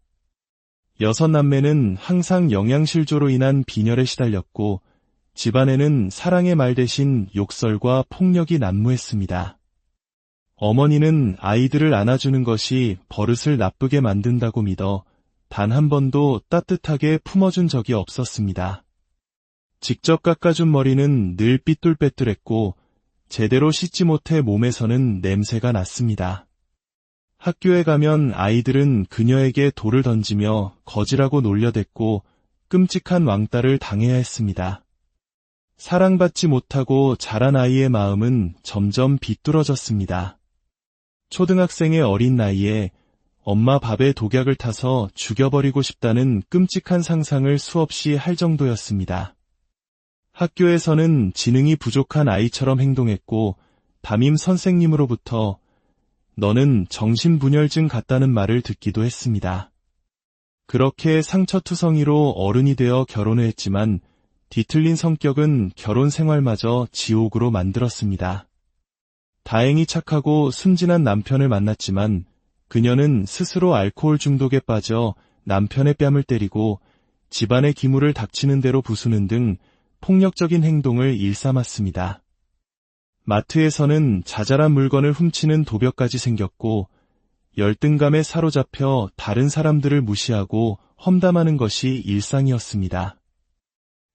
여섯 남매는 항상 영양실조로 인한 빈혈에 시달렸고 집안에는 사랑의 말 대신 욕설과 폭력이 난무했습니다. 어머니는 아이들을 안아주는 것이 버릇을 나쁘게 만든다고 믿어 단 한 번도 따뜻하게 품어준 적이 없었습니다. 직접 깎아준 머리는 늘 삐뚤빼뚤했고 제대로 씻지 못해 몸에서는 냄새가 났습니다. 학교에 가면 아이들은 그녀에게 돌을 던지며 거지라고 놀려댔고 끔찍한 왕따를 당해야 했습니다. 사랑받지 못하고 자란 아이의 마음은 점점 비뚤어졌습니다. 초등학생의 어린 나이에 엄마 밥에 독약을 타서 죽여버리고 싶다는 끔찍한 상상을 수없이 할 정도였습니다. 학교에서는 지능이 부족한 아이처럼 행동했고 담임 선생님으로부터 너는 정신분열증 같다는 말을 듣기도 했습니다. 그렇게 상처투성이로 어른이 되어 결혼을 했지만 뒤틀린 성격은 결혼 생활마저 지옥으로 만들었습니다. 다행히 착하고 순진한 남편을 만났지만 그녀는 스스로 알코올 중독에 빠져 남편의 뺨을 때리고 집안의 기물을 닥치는 대로 부수는 등 폭력적인 행동을 일삼았습니다. 마트에서는 자잘한 물건을 훔치는 도벽까지 생겼고 열등감에 사로잡혀 다른 사람들을 무시하고 험담하는 것이 일상이었습니다.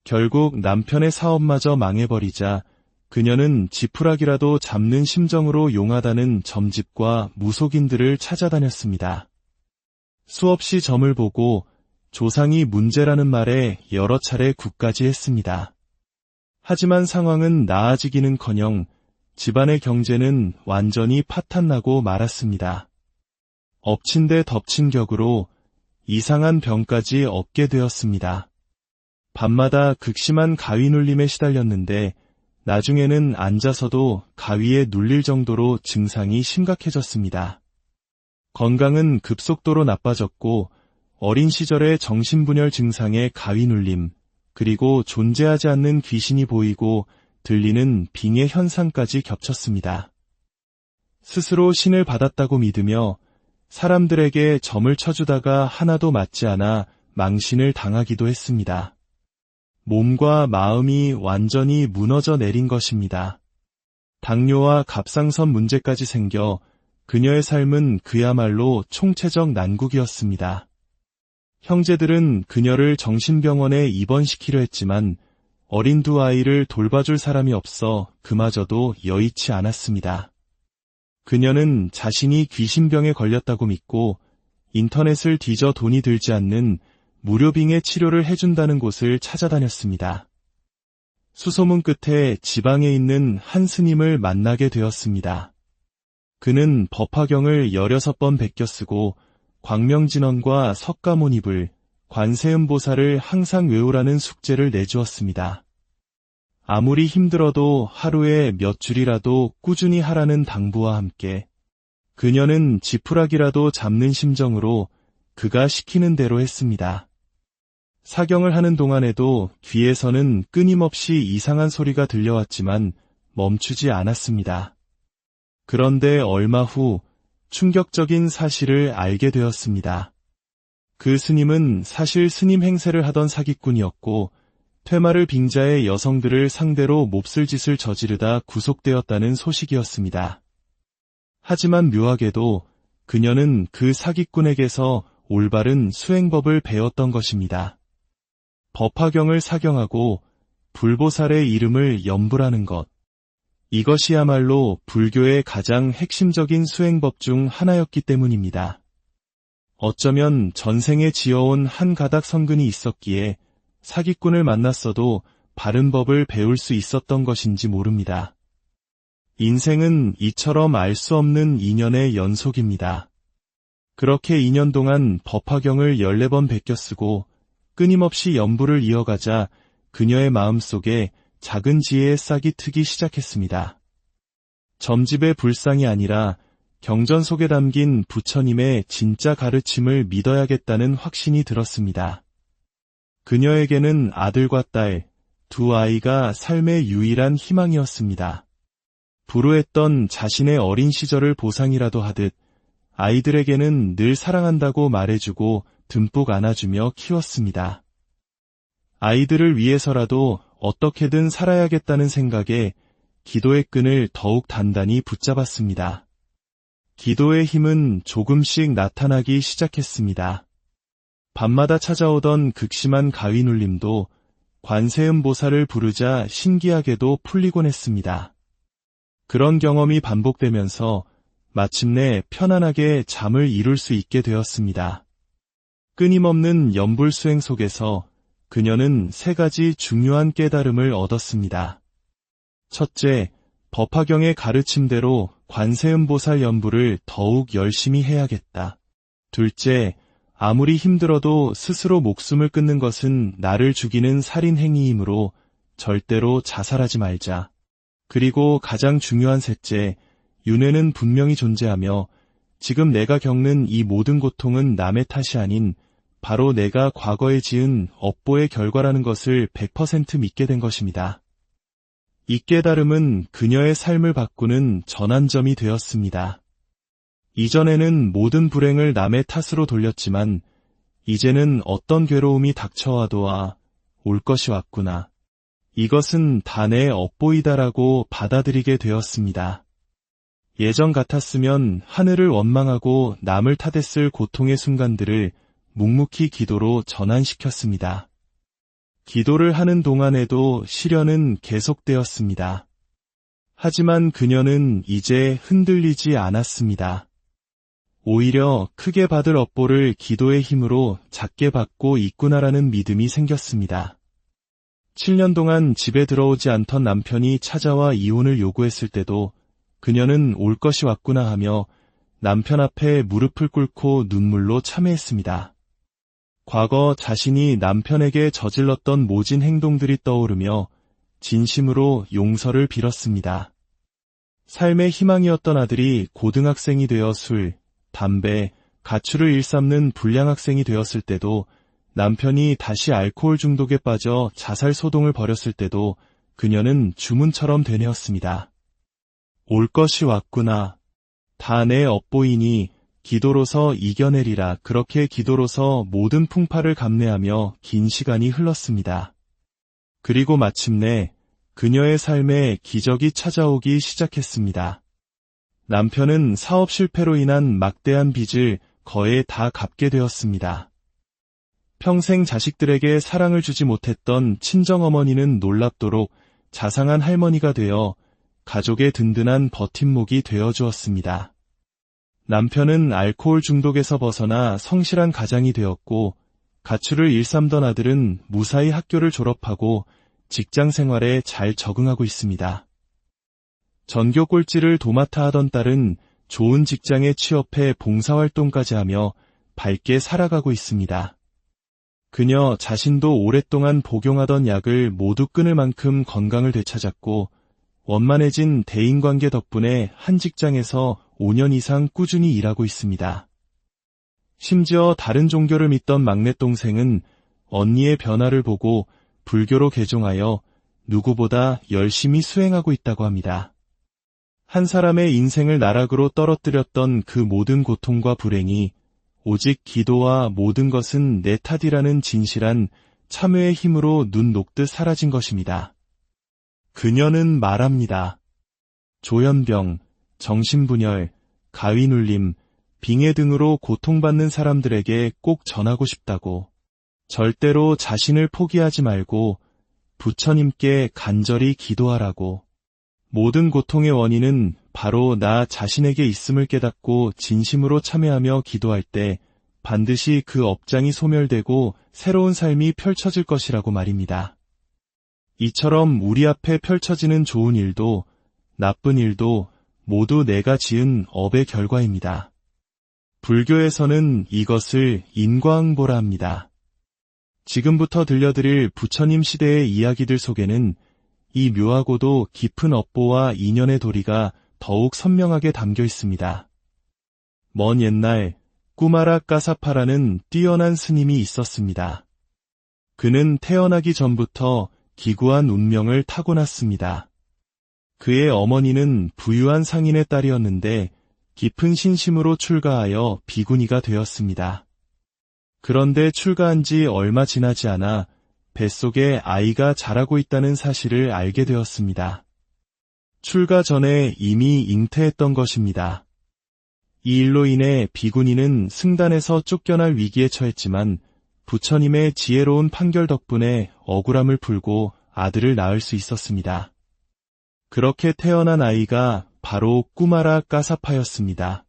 결국 남편의 사업마저 망해버리자 그녀는 지푸라기라도 잡는 심정으로 용하다는 점집과 무속인들을 찾아다녔습니다. 수없이 점을 보고 조상이 문제라는 말에 여러 차례 굿까지 했습니다. 하지만 상황은 나아지기는커녕 집안의 경제는 완전히 파탄나고 말았습니다. 엎친 데 덮친 격으로 이상한 병까지 얻게 되었습니다. 밤마다 극심한 가위 눌림에 시달렸는데 나중에는 앉아서도 가위에 눌릴 정도로 증상이 심각해졌습니다. 건강은 급속도로 나빠졌고 어린 시절의 정신분열 증상에 가위 눌림, 그리고 존재하지 않는 귀신이 보이고 들리는 빙의 현상까지 겹쳤습니다. 스스로 신을 받았다고 믿으며 사람들에게 점을 쳐주다가 하나도 맞지 않아 망신을 당하기도 했습니다. 몸과 마음이 완전히 무너져 내린 것입니다. 당뇨와 갑상선 문제까지 생겨 그녀의 삶은 그야말로 총체적 난국이었습니다. 형제들은 그녀를 정신병원에 입원시키려 했지만 어린 두 아이를 돌봐줄 사람이 없어 그마저도 여의치 않았습니다. 그녀는 자신이 귀신병에 걸렸다고 믿고 인터넷을 뒤져 돈이 들지 않는 무료빙의 치료를 해준다는 곳을 찾아다녔습니다. 수소문 끝에 지방에 있는 한 스님을 만나게 되었습니다. 그는 법화경을 16번 베껴 쓰고 광명진언과 석가모니불, 관세음보살을 항상 외우라는 숙제를 내주었습니다. 아무리 힘들어도 하루에 몇 줄이라도 꾸준히 하라는 당부와 함께 그녀는 지푸라기라도 잡는 심정으로 그가 시키는 대로 했습니다. 사경을 하는 동안에도 귀에서는 끊임없이 이상한 소리가 들려왔지만 멈추지 않았습니다. 그런데 얼마 후 충격적인 사실을 알게 되었습니다. 그 스님은 사실 스님 행세를 하던 사기꾼이었고 퇴마를 빙자해 여성들을 상대로 몹쓸 짓을 저지르다 구속되었다는 소식이었습니다. 하지만 묘하게도 그녀는 그 사기꾼에게서 올바른 수행법을 배웠던 것입니다. 법화경을 사경하고 불보살의 이름을 염불하는 것. 이것이야말로 불교의 가장 핵심적인 수행법 중 하나였기 때문입니다. 어쩌면 전생에 지어온 한 가닥 선근이 있었기에 사기꾼을 만났어도 바른 법을 배울 수 있었던 것인지 모릅니다. 인생은 이처럼 알 수 없는 인연의 연속입니다. 그렇게 2년 동안 법화경을 14번 베껴 쓰고 끊임없이 염불을 이어가자 그녀의 마음속에 작은 지혜의 싹이 트기 시작했습니다. 점집의 불상이 아니라 경전 속에 담긴 부처님의 진짜 가르침을 믿어야겠다는 확신이 들었습니다. 그녀에게는 아들과 딸, 두 아이가 삶의 유일한 희망이었습니다. 불우했던 자신의 어린 시절을 보상이라도 하듯 아이들에게는 늘 사랑한다고 말해주고 듬뿍 안아주며 키웠습니다. 아이들을 위해서라도 어떻게든 살아야겠다는 생각에 기도의 끈을 더욱 단단히 붙잡았습니다. 기도의 힘은 조금씩 나타나기 시작했습니다. 밤마다 찾아오던 극심한 가위 눌림도 관세음보살을 부르자 신기하게도 풀리곤 했습니다. 그런 경험이 반복되면서 마침내 편안하게 잠을 이룰 수 있게 되었습니다. 끊임없는 염불수행 속에서 그녀는 3가지 중요한 깨달음을 얻었습니다. 첫째, 법화경의 가르침대로 관세음보살 연부를 더욱 열심히 해야겠다. 둘째, 아무리 힘들어도 스스로 목숨을 끊는 것은 나를 죽이는 살인 행위이므로 절대로 자살하지 말자. 그리고 가장 중요한 셋째, 윤회는 분명히 존재하며 지금 내가 겪는 이 모든 고통은 남의 탓이 아닌 바로 내가 과거에 지은 업보의 결과라는 것을 100% 믿게 된 것입니다. 이 깨달음은 그녀의 삶을 바꾸는 전환점이 되었습니다. 이전에는 모든 불행을 남의 탓으로 돌렸지만 이제는 어떤 괴로움이 닥쳐와도 올 것이 왔구나. 이것은 다 내 업보이다라고 받아들이게 되었습니다. 예전 같았으면 하늘을 원망하고 남을 탓했을 고통의 순간들을 묵묵히 기도로 전환시켰습니다. 기도를 하는 동안에도 시련은 계속되었습니다. 하지만 그녀는 이제 흔들리지 않았습니다. 오히려 크게 받을 업보를 기도의 힘으로 작게 받고 있구나라는 믿음이 생겼습니다. 7년 동안 집에 들어오지 않던 남편이 찾아와 이혼을 요구했을 때도 그녀는 올 것이 왔구나 하며 남편 앞에 무릎을 꿇고 눈물로 참회했습니다. 과거 자신이 남편에게 저질렀던 모진 행동들이 떠오르며 진심으로 용서를 빌었습니다. 삶의 희망이었던 아들이 고등학생이 되어 술, 담배, 가출을 일삼는 불량학생이 되었을 때도 남편이 다시 알코올 중독에 빠져 자살 소동을 벌였을 때도 그녀는 주문처럼 되뇌었습니다. 올 것이 왔구나. 다 내 업보이니 기도로서 이겨내리라. 그렇게 기도로서 모든 풍파를 감내하며 긴 시간이 흘렀습니다. 그리고 마침내 그녀의 삶에 기적이 찾아오기 시작했습니다. 남편은 사업 실패로 인한 막대한 빚을 거의 다 갚게 되었습니다. 평생 자식들에게 사랑을 주지 못했던 친정어머니는 놀랍도록 자상한 할머니가 되어 가족의 든든한 버팀목이 되어주었습니다. 남편은 알코올 중독에서 벗어나 성실한 가장이 되었고 가출을 일삼던 아들은 무사히 학교를 졸업하고 직장 생활에 잘 적응하고 있습니다. 전교 꼴찌를 도맡아 하던 딸은 좋은 직장에 취업해 봉사활동까지 하며 밝게 살아가고 있습니다. 그녀 자신도 오랫동안 복용하던 약을 모두 끊을 만큼 건강을 되찾았고 원만해진 대인관계 덕분에 한 직장에서 5년 이상 꾸준히 일하고 있습니다. 심지어 다른 종교를 믿던 막내 동생은 언니의 변화를 보고 불교로 개종하여 누구보다 열심히 수행하고 있다고 합니다. 한 사람의 인생을 나락으로 떨어뜨렸던 그 모든 고통과 불행이 오직 기도와 모든 것은 내 탓이라는 진실한 참회의 힘으로 눈 녹듯 사라진 것입니다. 그녀는 말합니다. 조현병, 정신분열, 가위눌림, 빙해 등으로 고통받는 사람들에게 꼭 전하고 싶다고. 절대로 자신을 포기하지 말고 부처님께 간절히 기도하라고. 모든 고통의 원인은 바로 나 자신에게 있음을 깨닫고 진심으로 참회하며 기도할 때 반드시 그 업장이 소멸되고 새로운 삶이 펼쳐질 것이라고 말입니다. 이처럼 우리 앞에 펼쳐지는 좋은 일도 나쁜 일도 모두 내가 지은 업의 결과입니다. 불교에서는 이것을 인과응보라 합니다. 지금부터 들려드릴 부처님 시대의 이야기들 속에는 이 묘하고도 깊은 업보와 인연의 도리가 더욱 선명하게 담겨 있습니다. 먼 옛날 꾸마라 까사파라는 뛰어난 스님이 있었습니다. 그는 태어나기 전부터 기구한 운명을 타고났습니다. 그의 어머니는 부유한 상인의 딸이었는데 깊은 신심으로 출가하여 비구니가 되었습니다. 그런데 출가한 지 얼마 지나지 않아 뱃속에 아이가 자라고 있다는 사실을 알게 되었습니다. 출가 전에 이미 잉태했던 것입니다. 이 일로 인해 비구니는 승단에서 쫓겨날 위기에 처했지만 부처님의 지혜로운 판결 덕분에 억울함을 풀고 아들을 낳을 수 있었습니다. 그렇게 태어난 아이가 바로 꾸마라 까사파였습니다.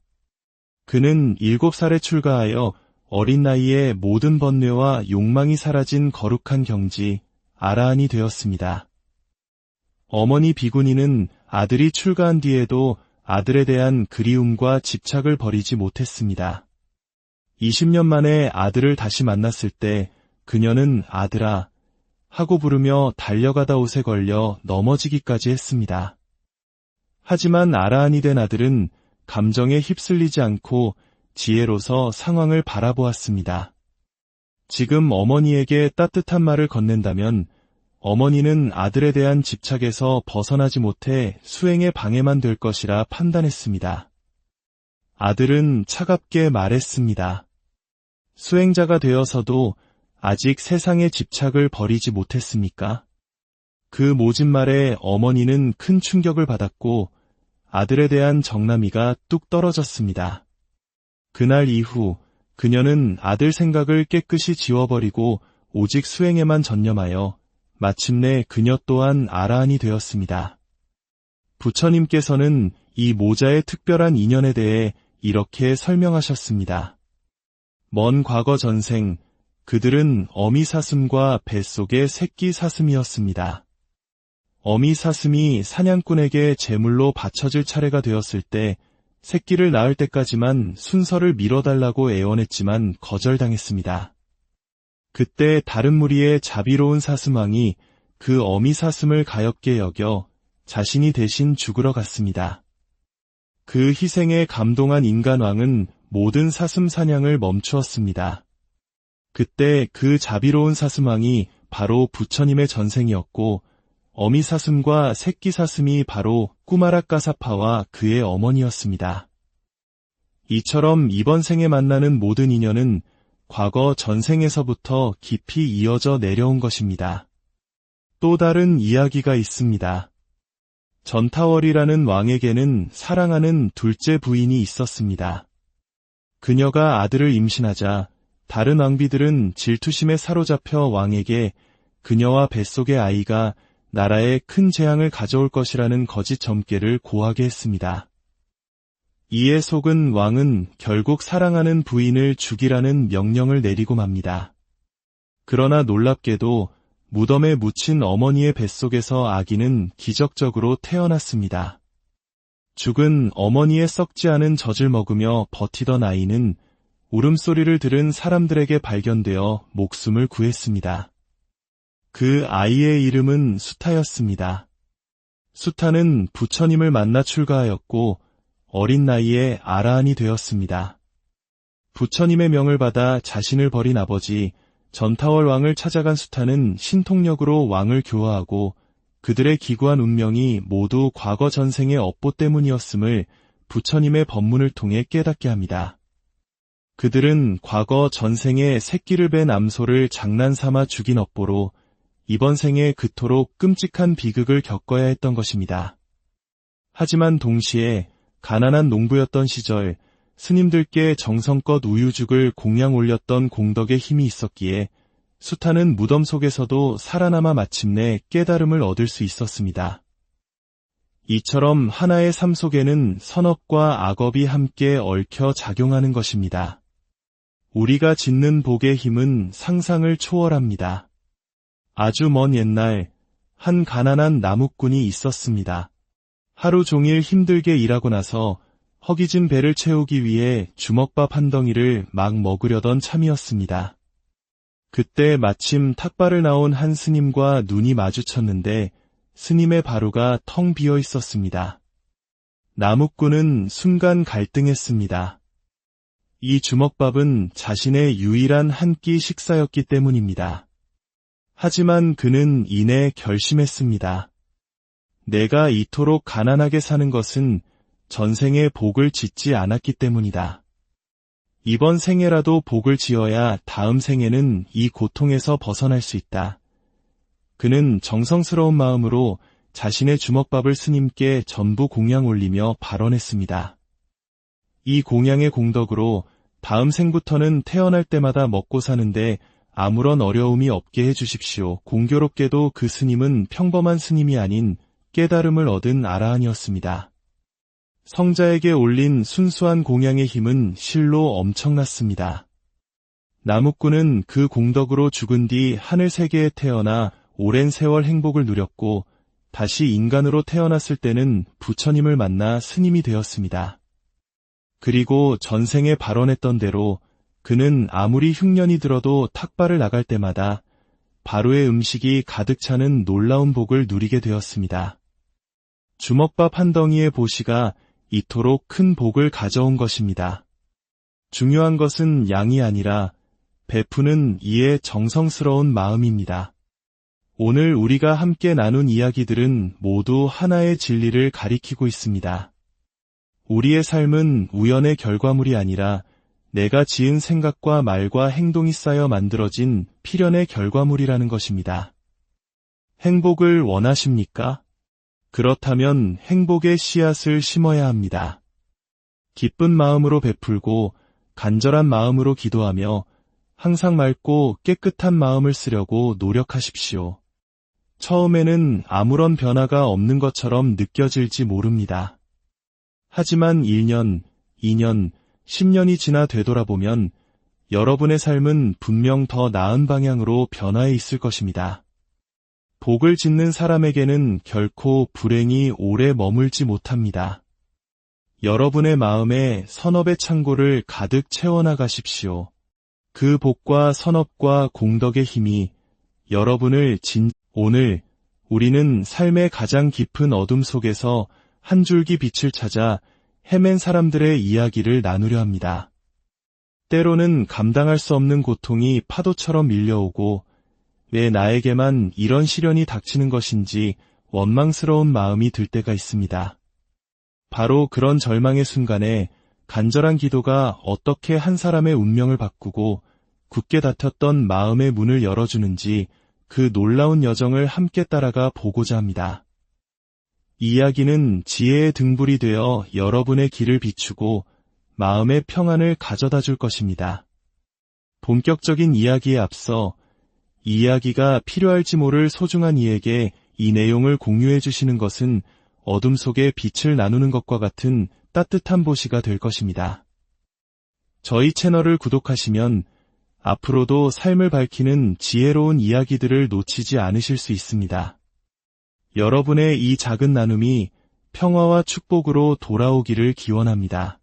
그는 7살에 출가하여 어린 나이에 모든 번뇌와 욕망이 사라진 거룩한 경지, 아라한이 되었습니다. 어머니 비구니는 아들이 출가한 뒤에도 아들에 대한 그리움과 집착을 버리지 못했습니다. 20년 만에 아들을 다시 만났을 때 그녀는 아들아 하고 부르며 달려가다 옷에 걸려 넘어지기까지 했습니다. 하지만 아라한이 된 아들은 감정에 휩쓸리지 않고 지혜로서 상황을 바라보았습니다. 지금 어머니에게 따뜻한 말을 건넨다면 어머니는 아들에 대한 집착에서 벗어나지 못해 수행에 방해만 될 것이라 판단했습니다. 아들은 차갑게 말했습니다. 수행자가 되어서도 아직 세상의 집착을 버리지 못했습니까? 그 모진 말에 어머니는 큰 충격을 받았고 아들에 대한 정남이가 뚝 떨어졌습니다. 그날 이후 그녀는 아들 생각을 깨끗이 지워버리고 오직 수행에만 전념하여 마침내 그녀 또한 아라한이 되었습니다. 부처님께서는 이 모자의 특별한 인연에 대해 이렇게 설명하셨습니다. 먼 과거 전생, 그들은 어미 사슴과 뱃속의 새끼 사슴이었습니다. 어미 사슴이 사냥꾼에게 제물로 바쳐질 차례가 되었을 때 새끼를 낳을 때까지만 순서를 미뤄달라고 애원했지만 거절당했습니다. 그때 다른 무리의 자비로운 사슴왕이 그 어미 사슴을 가엾게 여겨 자신이 대신 죽으러 갔습니다. 그 희생에 감동한 인간왕은 모든 사슴 사냥을 멈추었습니다. 그때 그 자비로운 사슴왕이 바로 부처님의 전생이었고 어미 사슴과 새끼 사슴이 바로 꾸마라 까사파와 그의 어머니였습니다. 이처럼 이번 생에 만나는 모든 인연은 과거 전생에서부터 깊이 이어져 내려온 것입니다. 또 다른 이야기가 있습니다. 전타월이라는 왕에게는 사랑하는 둘째 부인이 있었습니다. 그녀가 아들을 임신하자 다른 왕비들은 질투심에 사로잡혀 왕에게 그녀와 뱃속의 아이가 나라에 큰 재앙을 가져올 것이라는 거짓 점괘를 고하게 했습니다. 이에 속은 왕은 결국 사랑하는 부인을 죽이라는 명령을 내리고 맙니다. 그러나 놀랍게도 무덤에 묻힌 어머니의 뱃속에서 아기는 기적적으로 태어났습니다. 죽은 어머니의 썩지 않은 젖을 먹으며 버티던 아이는 울음소리를 들은 사람들에게 발견되어 목숨을 구했습니다. 그 아이의 이름은 수타였습니다. 수타는 부처님을 만나 출가하였고 어린 나이에 아라한이 되었습니다. 부처님의 명을 받아 자신을 버린 아버지 전타월 왕을 찾아간 수타는 신통력으로 왕을 교화하고 그들의 기구한 운명이 모두 과거 전생의 업보 때문이었음을 부처님의 법문을 통해 깨닫게 합니다. 그들은 과거 전생에 새끼를 뺀 암소를 장난삼아 죽인 업보로 이번 생에 그토록 끔찍한 비극을 겪어야 했던 것입니다. 하지만 동시에 가난한 농부였던 시절 스님들께 정성껏 우유죽을 공양 올렸던 공덕의 힘이 있었기에 수타는 무덤 속에서도 살아남아 마침내 깨달음을 얻을 수 있었습니다. 이처럼 하나의 삶 속에는 선업과 악업이 함께 얽혀 작용하는 것입니다. 우리가 짓는 복의 힘은 상상을 초월합니다. 아주 먼 옛날 한 가난한 나무꾼이 있었습니다. 하루 종일 힘들게 일하고 나서 허기진 배를 채우기 위해 주먹밥 한 덩이를 막 먹으려던 참이었습니다. 그때 마침 탁발을 나온 한 스님과 눈이 마주쳤는데 스님의 바루가 텅 비어 있었습니다. 나무꾼은 순간 갈등했습니다. 이 주먹밥은 자신의 유일한 한 끼 식사였기 때문입니다. 하지만 그는 이내 결심했습니다. 내가 이토록 가난하게 사는 것은 전생에 복을 짓지 않았기 때문이다. 이번 생에라도 복을 지어야 다음 생에는 이 고통에서 벗어날 수 있다. 그는 정성스러운 마음으로 자신의 주먹밥을 스님께 전부 공양 올리며 발언했습니다. 이 공양의 공덕으로 다음 생부터는 태어날 때마다 먹고 사는데 아무런 어려움이 없게 해주십시오. 공교롭게도 그 스님은 평범한 스님이 아닌 깨달음을 얻은 아라한이었습니다. 성자에게 올린 순수한 공양의 힘은 실로 엄청났습니다. 나무꾼은 그 공덕으로 죽은 뒤 하늘 세계에 태어나 오랜 세월 행복을 누렸고 다시 인간으로 태어났을 때는 부처님을 만나 스님이 되었습니다. 그리고 전생에 발언했던 대로 그는 아무리 흉년이 들어도 탁발을 나갈 때마다 바로의 음식이 가득 차는 놀라운 복을 누리게 되었습니다. 주먹밥 한 덩이의 보시가 이토록 큰 복을 가져온 것입니다. 중요한 것은 양이 아니라 베푸는 이의 정성스러운 마음입니다. 오늘 우리가 함께 나눈 이야기들은 모두 하나의 진리를 가리키고 있습니다. 우리의 삶은 우연의 결과물이 아니라 내가 지은 생각과 말과 행동이 쌓여 만들어진 필연의 결과물이라는 것입니다. 행복을 원하십니까? 그렇다면 행복의 씨앗을 심어야 합니다. 기쁜 마음으로 베풀고 간절한 마음으로 기도하며 항상 맑고 깨끗한 마음을 쓰려고 노력하십시오. 처음에는 아무런 변화가 없는 것처럼 느껴질지 모릅니다. 하지만 1년, 2년, 10년이 지나 되돌아보면 여러분의 삶은 분명 더 나은 방향으로 변화해 있을 것입니다. 복을 짓는 사람에게는 결코 불행이 오래 머물지 못합니다. 여러분의 마음에 선업의 창고를 가득 채워나가십시오. 그 복과 선업과 공덕의 힘이 여러분을 오늘 우리는 삶의 가장 깊은 어둠 속에서 한 줄기 빛을 찾아 헤맨 사람들의 이야기를 나누려 합니다. 때로는 감당할 수 없는 고통이 파도처럼 밀려오고 왜 나에게만 이런 시련이 닥치는 것인지 원망스러운 마음이 들 때가 있습니다. 바로 그런 절망의 순간에 간절한 기도가 어떻게 한 사람의 운명을 바꾸고 굳게 닫혔던 마음의 문을 열어주는지 그 놀라운 여정을 함께 따라가 보고자 합니다. 이 이야기는 지혜의 등불이 되어 여러분의 길을 비추고 마음의 평안을 가져다 줄 것입니다. 본격적인 이야기에 앞서 이 이야기가 필요할지 모를 소중한 이에게 이 내용을 공유해 주시는 것은 어둠 속에 빛을 나누는 것과 같은 따뜻한 보시가 될 것입니다. 저희 채널을 구독하시면 앞으로도 삶을 밝히는 지혜로운 이야기들을 놓치지 않으실 수 있습니다. 여러분의 이 작은 나눔이 평화와 축복으로 돌아오기를 기원합니다.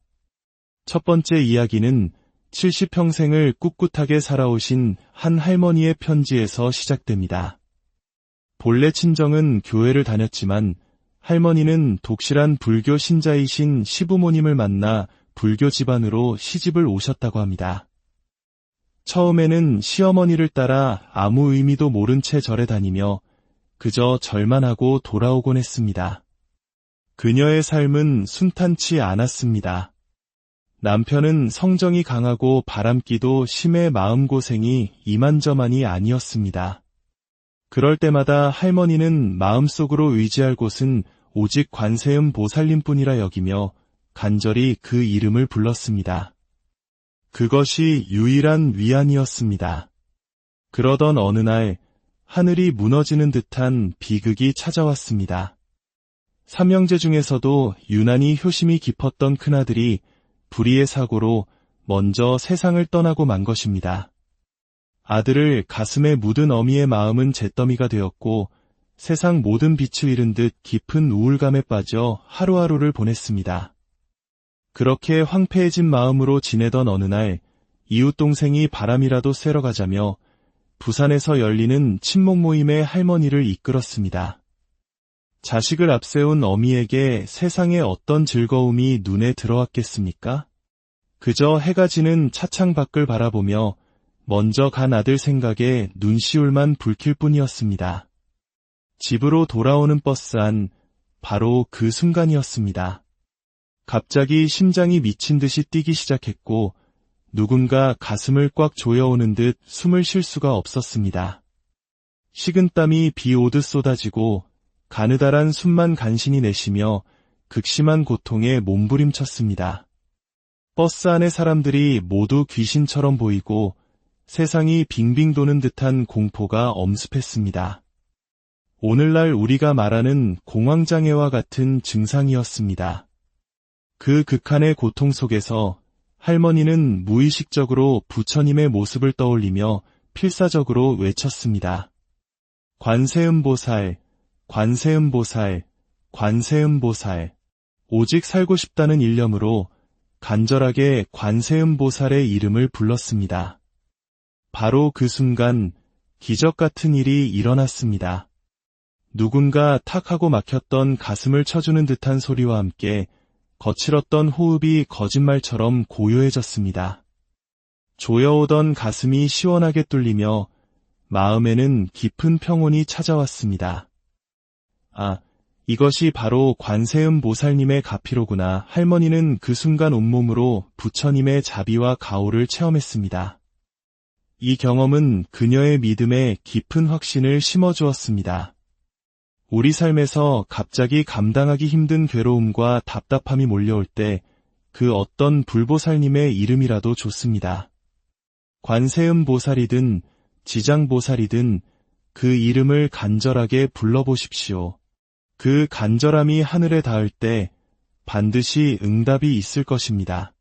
첫 번째 이야기는 70평생을 꿋꿋하게 살아오신 한 할머니의 편지에서 시작됩니다. 본래 친정은 교회를 다녔지만 할머니는 독실한 불교 신자이신 시부모님을 만나 불교 집안으로 시집을 오셨다고 합니다. 처음에는 시어머니를 따라 아무 의미도 모른 채 절에 다니며 그저 절만 하고 돌아오곤 했습니다. 그녀의 삶은 순탄치 않았습니다. 남편은 성정이 강하고 바람기도 심해 마음고생이 이만저만이 아니었습니다. 그럴 때마다 할머니는 마음속으로 의지할 곳은 오직 관세음 보살님뿐이라 여기며 간절히 그 이름을 불렀습니다. 그것이 유일한 위안이었습니다. 그러던 어느 날 하늘이 무너지는 듯한 비극이 찾아왔습니다. 삼형제 중에서도 유난히 효심이 깊었던 큰아들이 불의의 사고로 먼저 세상을 떠나고 만 것입니다. 아들을 가슴에 묻은 어미의 마음은 잿더미가 되었고 세상 모든 빛을 잃은 듯 깊은 우울감에 빠져 하루하루를 보냈습니다. 그렇게 황폐해진 마음으로 지내던 어느 날 이웃 동생이 바람이라도 쐬러 가자며 부산에서 열리는 친목 모임에 할머니를 이끌었습니다. 자식을 앞세운 어미에게 세상에 어떤 즐거움이 눈에 들어왔겠습니까? 그저 해가 지는 차창 밖을 바라보며 먼저 간 아들 생각에 눈시울만 붉힐 뿐이었습니다. 집으로 돌아오는 버스 안 바로 그 순간이었습니다. 갑자기 심장이 미친 듯이 뛰기 시작했고 누군가 가슴을 꽉 조여오는 듯 숨을 쉴 수가 없었습니다. 식은땀이 비 오듯 쏟아지고 가느다란 숨만 간신히 내쉬며 극심한 고통에 몸부림쳤습니다. 버스 안의 사람들이 모두 귀신처럼 보이고 세상이 빙빙 도는 듯한 공포가 엄습했습니다. 오늘날 우리가 말하는 공황장애와 같은 증상이었습니다. 그 극한의 고통 속에서 할머니는 무의식적으로 부처님의 모습을 떠올리며 필사적으로 외쳤습니다. 관세음보살, 관세음보살, 관세음보살. 오직 살고 싶다는 일념으로 간절하게 관세음보살의 이름을 불렀습니다. 바로 그 순간 기적 같은 일이 일어났습니다. 누군가 탁 하고 막혔던 가슴을 쳐주는 듯한 소리와 함께 거칠었던 호흡이 거짓말처럼 고요해졌습니다. 조여오던 가슴이 시원하게 뚫리며 마음에는 깊은 평온이 찾아왔습니다. 아, 이것이 바로 관세음보살님의 가피로구나. 할머니는 그 순간 온몸으로 부처님의 자비와 가호를 체험했습니다. 이 경험은 그녀의 믿음에 깊은 확신을 심어주었습니다. 우리 삶에서 갑자기 감당하기 힘든 괴로움과 답답함이 몰려올 때 그 어떤 불보살님의 이름이라도 좋습니다. 관세음보살이든 지장보살이든 그 이름을 간절하게 불러보십시오. 그 간절함이 하늘에 닿을 때 반드시 응답이 있을 것입니다.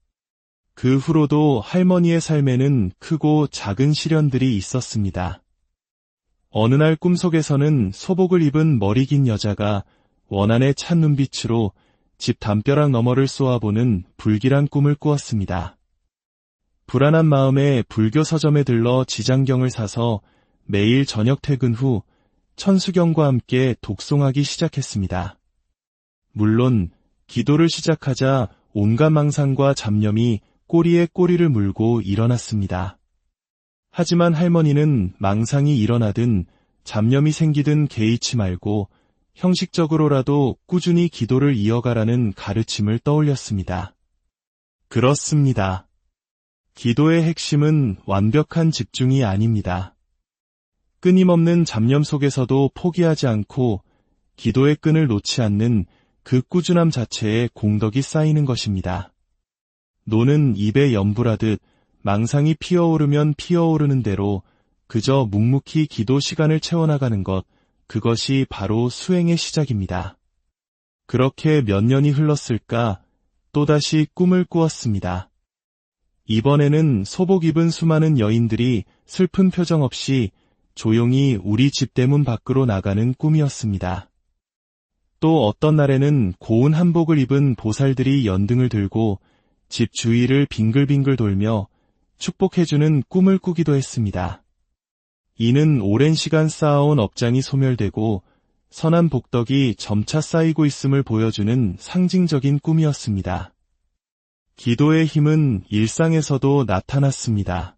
그 후로도 할머니의 삶에는 크고 작은 시련들이 있었습니다. 어느 날 꿈속에서는 소복을 입은 머리 긴 여자가 원한에 찬 눈빛으로 집 담벼락 너머를 쏘아보는 불길한 꿈을 꾸었습니다. 불안한 마음에 불교 서점에 들러 지장경을 사서 매일 저녁 퇴근 후 천수경과 함께 독송하기 시작했습니다. 물론 기도를 시작하자 온갖 망상과 잡념이 꼬리에 꼬리를 물고 일어났습니다. 하지만 할머니는 망상이 일어나든 잡념이 생기든 개의치 말고 형식적으로라도 꾸준히 기도를 이어가라는 가르침을 떠올렸습니다. 그렇습니다. 기도의 핵심은 완벽한 집중이 아닙니다. 끊임없는 잡념 속에서도 포기하지 않고 기도의 끈을 놓지 않는 그 꾸준함 자체에 공덕이 쌓이는 것입니다. 노는 입에 염불하듯 망상이 피어오르면 피어오르는 대로 그저 묵묵히 기도 시간을 채워나가는 것, 그것이 바로 수행의 시작입니다. 그렇게 몇 년이 흘렀을까 또다시 꿈을 꾸었습니다. 이번에는 소복 입은 수많은 여인들이 슬픈 표정 없이 조용히 우리 집 대문 밖으로 나가는 꿈이었습니다. 또 어떤 날에는 고운 한복을 입은 보살들이 연등을 들고 집 주위를 빙글빙글 돌며 축복해주는 꿈을 꾸기도 했습니다. 이는 오랜 시간 쌓아온 업장이 소멸되고 선한 복덕이 점차 쌓이고 있음을 보여주는 상징적인 꿈이었습니다. 기도의 힘은 일상에서도 나타났습니다.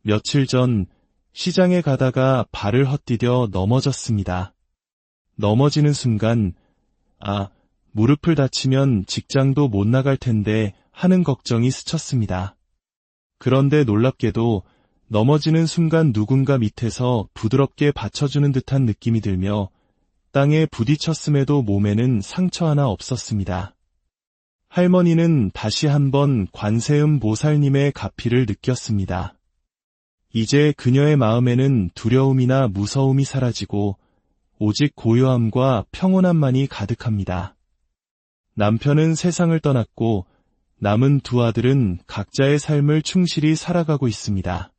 며칠 전 시장에 가다가 발을 헛디뎌 넘어졌습니다. 넘어지는 순간 무릎을 다치면 직장도 못 나갈 텐데 하는 걱정이 스쳤습니다. 그런데 놀랍게도 넘어지는 순간 누군가 밑에서 부드럽게 받쳐주는 듯한 느낌이 들며 땅에 부딪혔음에도 몸에는 상처 하나 없었습니다. 할머니는 다시 한번 관세음보살님의 가피를 느꼈습니다. 이제 그녀의 마음에는 두려움이나 무서움이 사라지고 오직 고요함과 평온함만이 가득합니다. 남편은 세상을 떠났고 남은 두 아들은 각자의 삶을 충실히 살아가고 있습니다.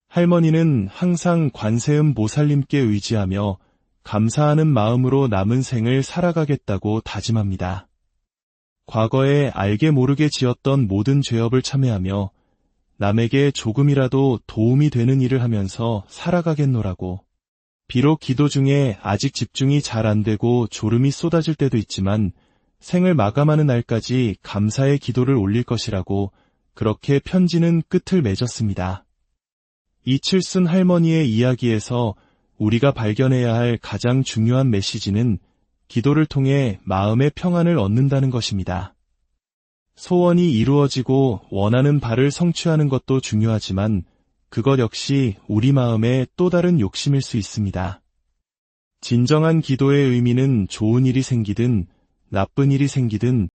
할머니는 항상 관세음보살님께 의지하며 감사하는 마음으로 남은 생을 살아가겠다고 다짐합니다. 과거에 알게 모르게 지었던 모든 죄업을 참회하며 남에게 조금이라도 도움이 되는 일을 하면서 살아가겠노라고. 비록 기도 중에 아직 집중이 잘 안 되고 졸음이 쏟아질 때도 있지만 생을 마감하는 날까지 감사의 기도를 올릴 것이라고 그렇게 편지는 끝을 맺었습니다. 이칠순 할머니의 이야기에서 우리가 발견해야 할 가장 중요한 메시지는 기도를 통해 마음의 평안을 얻는다는 것입니다. 소원이 이루어지고 원하는 바를 성취하는 것도 중요하지만 그것 역시 우리 마음의 또 다른 욕심일 수 있습니다. 진정한 기도의 의미는 좋은 일이 생기든 나쁜 일이 생기든